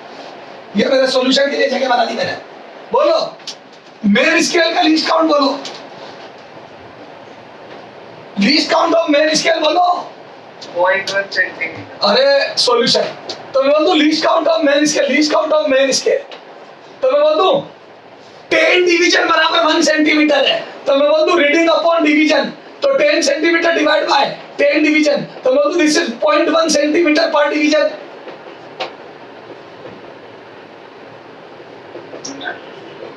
ये मेरे सॉल्यूशन के लिए जगह बना दी मैंने। बोलो मेन स्केल का लीस्ट काउंट बोलो, least count of main scale बोलो। 0.1 centimeter. अरे सॉल्यूशन, तो मैं बोल दूं least count of main scale, तो मैं बोल दूं 10 डिवीजन बराबर 1 सेंटीमीटर है, तो मैं बोल दूं रीडिंग अपॉन डिवीजन, तो 10 सेंटीमीटर डिवाइड बाय 10 डिवीजन, तो मैं बोल दूं दिस इज 0.1 सेंटीमीटर पर डिवीजन।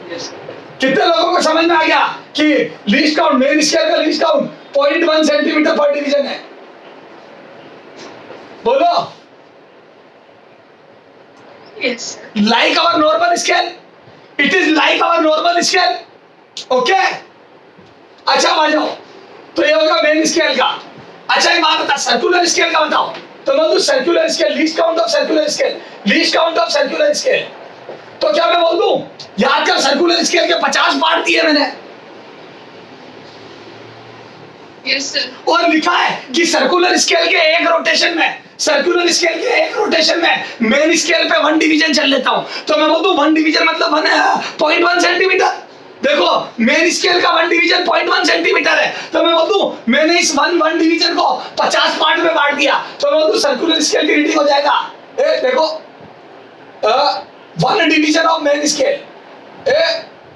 Yes, sir. कितने लोगों को समझ में आ गया कि लीस्ट काउंट मेन स्केल का लीस्ट काउंट 0.1 सेंटीमीटर पर डिवीजन है? बोलो। Yes, sir. Like our normal scale, it is like our normal scale. Okay? अच्छा आ जाओ, तो ये होगा मेन स्केल का। अच्छा एक बात बता, सर्कुलर स्केल का बताओ। तो मैं तो circular scale, least count of circular scale, तो क्या मैं बोल दूं याद कर सर्कुलर स्केल के 50 पार्ट दिए मैंने Yes, sir. और लिखा है कि सर्कुलर स्केल के एक रोटेशन में मेन स्केल पे 1 डिवीजन चल लेता हूं तो मैं बोल दूं 1 डिवीजन मतलब 0.1 सेंटीमीटर। देखो मेन स्केल का 1 डिवीजन 0.1 सेंटीमीटर है तो मैं बोल दूं मैंने इस 1 डिवीजन को 50 पार्ट में बांट दिया तो मैं बोल दूं सर्कुलर स्केल की रीडिंग हो जाएगा। देखो 1 division of main scale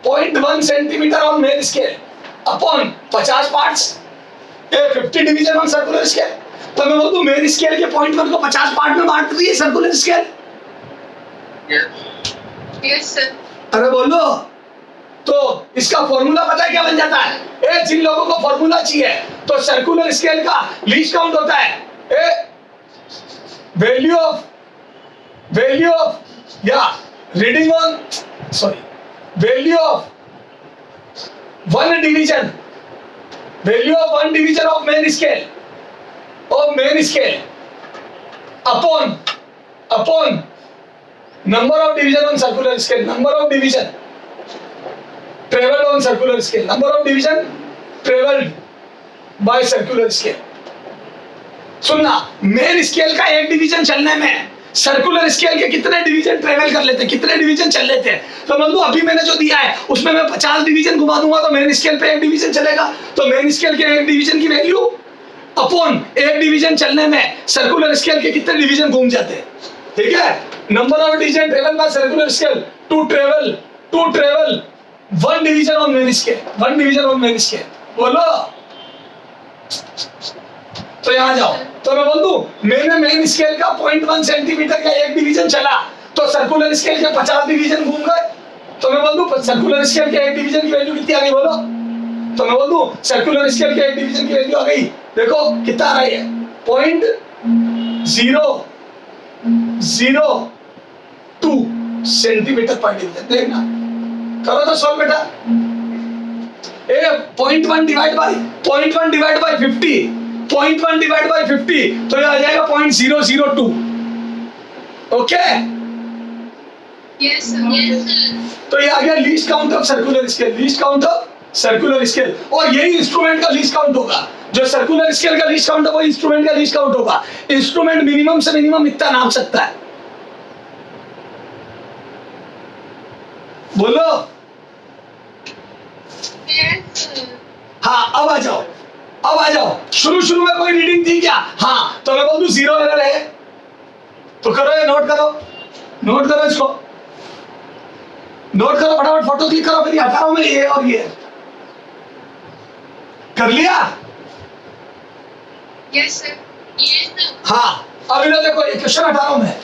0.1 centimetre on main scale upon 50 parts 50 division on circular scale. तो मैं बोल दूं मेन स्केल के 0.1 को 50 पार्ट में बांट दी है सर्कुलर स्केल। Yes, sir. अरे बोलो तो इसका फॉर्मूला पता है क्या बन जाता है? जिन लोगों को फॉर्मूला चाहिए तो सर्कुलर स्केल का लीस्ट काउंट होता है वैल्यू ऑफ या reading on value of 1 division of main scale upon number of division on circular scale, number of division traveled on circular scale, number of division traveled by circular scale। सुनना main scale का एक division चलने में circular scale के कितने division travel कर लेते हैं, कितने डिवीजन चल लेते हैं। तो मान लो अभी मैंने जो दिया है उसमें मैं 50 डिवीजन घुमा दूंगा तो मेन स्केल पे एक डिवीजन चलेगा तो मेन स्केल के एक डिवीजन की वैल्यू अपॉन एक डिवीजन चलने में सर्कुलर स्केल के कितने डिवीजन घूम जाते हैं। ठीक है, number of division travel by circular scale to travel 1 division on main scale. बोलो तो यहां जाओ तो मैं बोल दूं मैंने मेन स्केल का 0.1 सेंटीमीटर का एक डिवीजन चला तो सर्कुलर स्केल के 50 डिवीजन घूम गए तो मैं बोल दूं सर्कुलर स्केल के एक डिवीजन की वैल्यू कितनी आ गई बोलो। तो मैं बोल दूं सर्कुलर स्केल के एक डिवीजन की वैल्यू आ गई, देखो कितना आ रही है 0.002 सेंटीमीटर पर डिवीजन। देखना करो तो सॉल्व बेटा। 0.1 डिवाइड बाय 50 0.1 डिवाइड बाय 50 तो ये आ जाएगा 0.002। Okay Yes, sir. तो ये आ गया least count of circular scale और यही इंस्ट्रूमेंट का लीस्ट काउंट होगा। जो सर्कुलर स्केल का लीस्ट काउंट है वो इंस्ट्रूमेंट का लीस्ट काउंट होगा। इंस्ट्रूमेंट मिनिमम से मिनिमम इतना नाप सकता है। बोलो Yes, sir. हाँ अब आ जाओ शुरू में कोई रीडिंग थी क्या? हाँ तो मैं बोल दूं 0 एरर है तो करो ये नोट करो इसको नोट करो फटाफट फोटो क्लिक करो फिर हटा रहा हूं मैं ये और ये कर लिया। Yes, sir. हाँ अब इधर देखो ये क्वेश्चन हटा रहा हूं मैं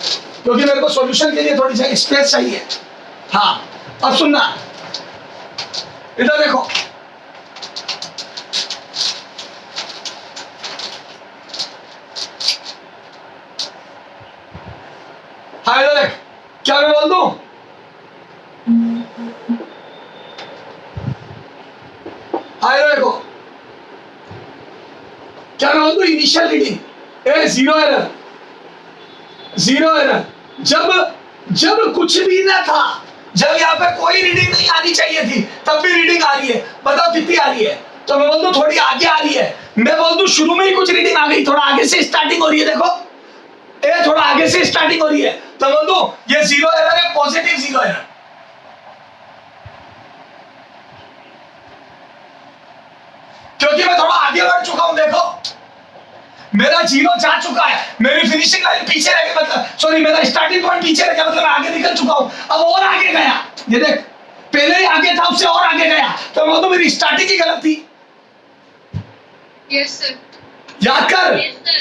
क्योंकि मेरे को सॉल्यूशन के लिए थोड़ी सी स्पेस चाहिए। हाँ अब सुनना इधर देखो हाँ इधर देख क्या मैं बोल दूं हाँ इधर देखो क्या मैं बोल दूं इनिशियल रीडिंग 0 एरर जब कुछ भी ना था जब यहाँ पे कोई रीडिंग नहीं आनी चाहिए थी तब भी रीडिंग आ रही है। बताओ कितनी आ रही है? तो मैं बोल दूं थोड़ी आगे आ रही है। मैं बोल दूं शुरू में ही कुछ रीडिंग आ गई थोड़ा आगे से स्टार्टिंग हो रही है। देखो थोड़ा आगे से स्टार्टिंग हो रही है तो बोल दूं ये 0 एरर है पॉजिटिव 0 एरर। क्योंकि मैं थोड़ा आगे बढ़ चुका हूं। देखो मेरा 0 जा चुका है, मेरी फिनिशिंग लाइन पीछे रह गई मतलब सॉरी मेरा स्टार्टिंग पॉइंट पीछे रह गया मतलब मैं आगे निकल चुका हूं। अब और आगे गया ये देख पहले ही आगे था उससे और आगे गया तो मैं तो मेरी स्टार्टिंग ही गलत थी। Yes, sir. याद कर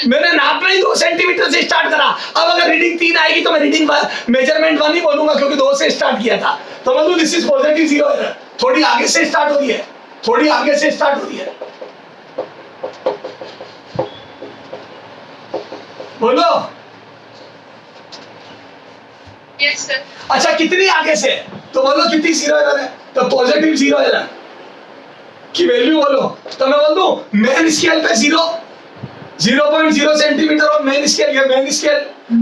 मैंने नापना ही 2 सेंटीमीटर से स्टार्ट करा। अब अगर रीडिंग 3 आएगी तो मैं रीडिंग मेजरमेंट 1 ही बोलूंगा क्योंकि 2 से स्टार्ट किया था। तो मतलब दिस इज पॉजिटिव 0 एरर। थोड़ी आगे से स्टार्ट हो रही है बोलो। Yes, sir. अच्छा कितनी आगे से? तो बोलो कितनी 0 एरर है? तो पॉजिटिव 0 एरर की वैल्यू बोलो। तो मैं बोल दूं मेन स्केल पे 0.0 सेंटीमीटर और मेन स्केल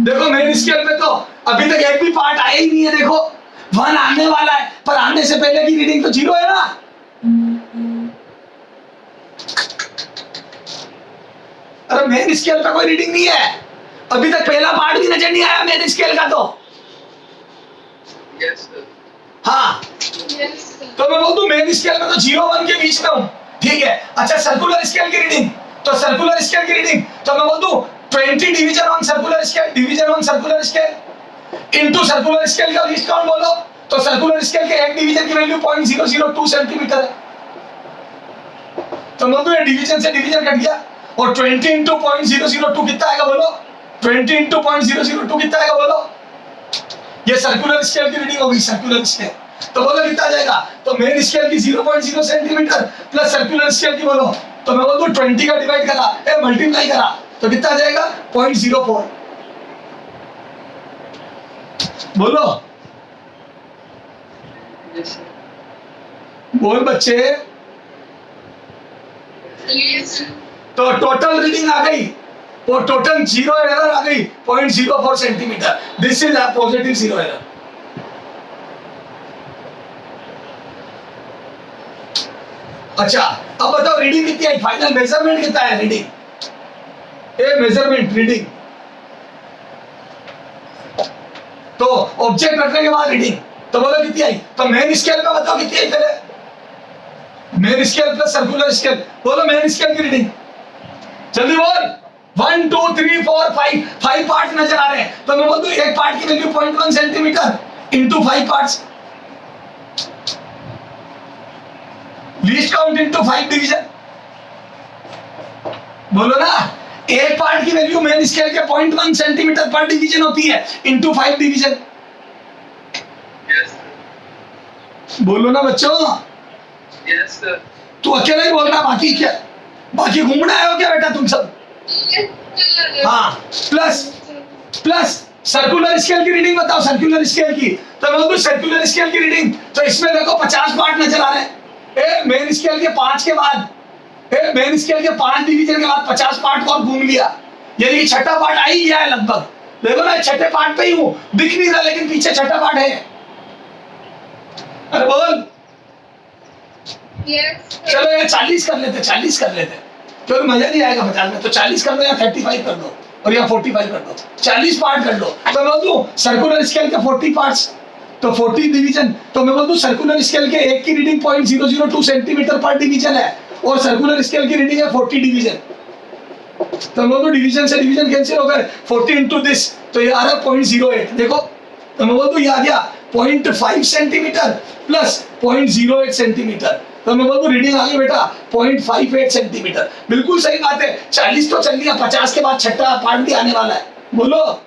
देखो मेन स्केल पे तो अभी तक एक भी पार्ट आया ही नहीं है। देखो 1 आने वाला है, पर आने से पहले की रीडिंग तो 0 है ना। अरे मेन स्केल का कोई रीडिंग नहीं है, अभी तक पहला पार्ट भी नजर नहीं आया मेन स्केल का। तो Yes, sir. हाँ, Yes, sir. तो मैं बोल दूं मेन स्केल में तो 0 1 के बीच में हूं, ठीक है। अच्छा सर्कुलर स्केल की रीडिंग, तो सर्कुलर स्केल की रीडिंग तो मैं बोल दूं 20 division on circular scale, division on circular scale into circular scale का लीस्ट काउंट बोलो, तो सर्कुलर स्केल के एक डिवीजन की वैल्यू 0.002 सेंटीमीटर है। तो मैं बोल दूं डिवीजन से डिवीजन कट गया, और 20 इंटू 0.002 कितना आएगा बोलो, 20 इंटू 0.002 कितना आएगा बोलो। ये सर्कुलर स्केल की रीडिंग होगी, सर्कुलर स्केल। तो बोलो कितना आ जाएगा, तो मेन स्केल की 0.0 सेंटीमीटर प्लस सर्कुलर स्केल की बोलो, तो मैं बोल दूं 20 का डिवाइड करा मल्टीप्लाई करा तो कितना आ जाएगा 0.04। बोलो Yes, sir. बोल बच्चे। Yes, sir. तो टोटल रीडिंग आ गई, वो टोटल 0 एरर आ गई 0.04 centimetre. This is a positive 0 error. अच्छा अब बताओ रीडिंग कितनी आई, फाइनल मेजरमेंट कितना है रीडिंग, ए मेजरमेंट रीडिंग। तो ऑब्जेक्ट रखने के बाद रीडिंग, तो बोलो कितनी आई, तो मेन स्केल का बताओ कितनी आई पहले, main scale plus circular scale, बोलो मेन स्केल की रीडिंग जल्दी बोल। 1 2 3 4 5 पार्ट नजर आ रहे हैं, तो मैं बोल दूं एक पार्ट की value 0.1 centimetre into 5 parts, least count into 5 division. बोलो ना, एक पार्ट की वैल्यू मेन स्केल के 0.1 सेंटीमीटर पर डिवीजन होती है इंटू 5 डिवीजन। Yes, sir. बोलो ना बच्चों, Yes, sir. तू अकेला ही बोल रहा, बाकी क्या, बाकी घूमना है हो क्या बेटा तुम सब। Yes, sir. हाँ प्लस सर्कुलर स्केल की रीडिंग बताओ, सर्कुलर स्केल की, तो मैं बोलूं सर्कुलर स्केल की रीडिंग, तो इसमें देखो 50 पार्ट नजर आ रहे हैं। मेन स्केल के 5 के बाद, मेन स्केल के 5 डिवीजन के बाद 50 पार्ट को और घूम लिया, यानी कि छठा पार्ट आ ही गया है लगभग। देखो ना छठे पार्ट पे ही हूँ, दिख नहीं रहा लेकिन पीछे छठा पार्ट है। अरे बोल, Yes, sir. चलो ये 40 कर लेते, 40 कर लेते, क्योंकि मजा नहीं आएगा 50 में, तो 40 कर दो या 35 कर दो और या 45 कर दो, 40 पार्ट कर लो। तो मैं बोलूं सर्कुलर स्केल के 40 पार्ट्स, तो 40 डिवीजन, तो मैं बोलूं सर्कुलर स्केल के एक की रीडिंग 0.002 सेंटीमीटर पर डिवीजन है, और सर्कुलर स्केल की रीडिंग है 40 डिवीजन। तो मैं बोलूं डिवीजन से डिवीजन कैंसिल हो गए, 40 इंटू दिस, तो ये आ रहा है 0.08। देखो तो मैं बोलूं ये आ गया 0.5 सेंटीमीटर प्लस 0.08 सेंटीमीटर, तो मैं बोलूं रीडिंग आ गई बेटा 0.58 सेंटीमीटर। बिल्कुल सही बात है, 40 तो चल गया, 50 के बाद छठा पार्ट भी आने वाला है। बोलो,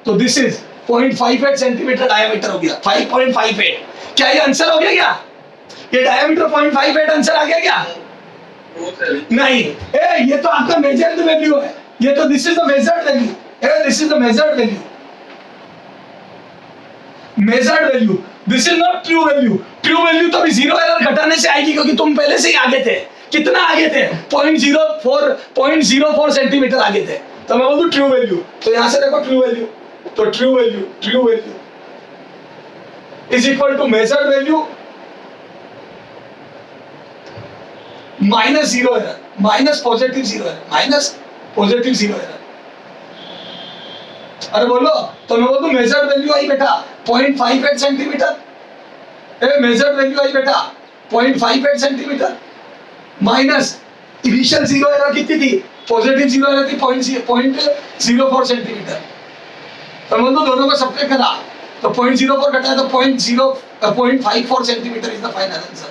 तो दिस इज 0.58 सेंटीमीटर डायमीटर हो गया, 5.58। क्या ये आंसर हो गया क्या, ये डायमीटर 0.58 आंसर आ गया क्या। No, sir. नहीं, ये तो आपका मेजर्ड वैल्यू है, ये तो this is the measured value, this is the measured value, measured value, this is not true value. True value तो अभी 0 एरर घटाने से आएगी, क्योंकि तुम पहले से ही आगे थे। कितना आगे थे, 0.04 सेंटीमीटर आगे थे। तो मैं बोलूं ट्रू वैल्यू, तो यहां से देखो ट्रू वैल्यू, तो true value is equal to measured value minus 0 error, minus positive 0 error, minus positive 0 error. अरे बोलो, तो मैं बोलूं मेजर्ड वैल्यू आई बेटा 0.58 सेंटीमीटर, मेजर्ड वैल्यू आई बेटा 0.58 सेंटीमीटर माइनस इनिशियल 0 एरर कितनी थी, पॉजिटिव 0 एरर थी 0.04 सेंटीमीटर। तो मैं बोलूं दोनों को सब्ट्रैक्ट करा, तो 0.04 घटाया तो 0.54 centimetre is the final answer.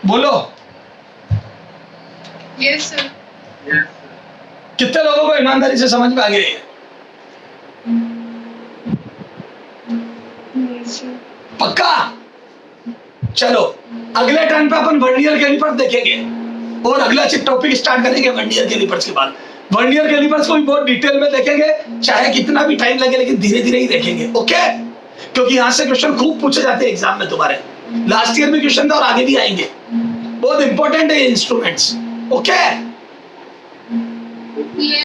बोलो Yes, sir. Yes, sir. कितने लोगों को ईमानदारी से समझ में आ गया ये? Yes, sir. पक्का। चलो अगले टर्न पे अपन वर्नियर कैलिपर्स देखेंगे, और अगला टॉपिक स्टार्ट करेंगे वर्नियर कैलिपर्स के बाद। वर्नियर कैलिपर्स को भी बहुत डिटेल में देखेंगे, चाहे कितना भी टाइम लगे, लेकिन धीरे धीरे ही देखेंगे, ओके। क्योंकि यहाँ से क्वेश्चन खूब पूछे जाते हैं एग्जाम में तुम्हारे, लास्ट ईयर में क्वेश्चन था और आगे भी आएंगे। बहुत इंपॉर्टेंट है ये इंस्ट्रूमेंट्स, ओके। Yes.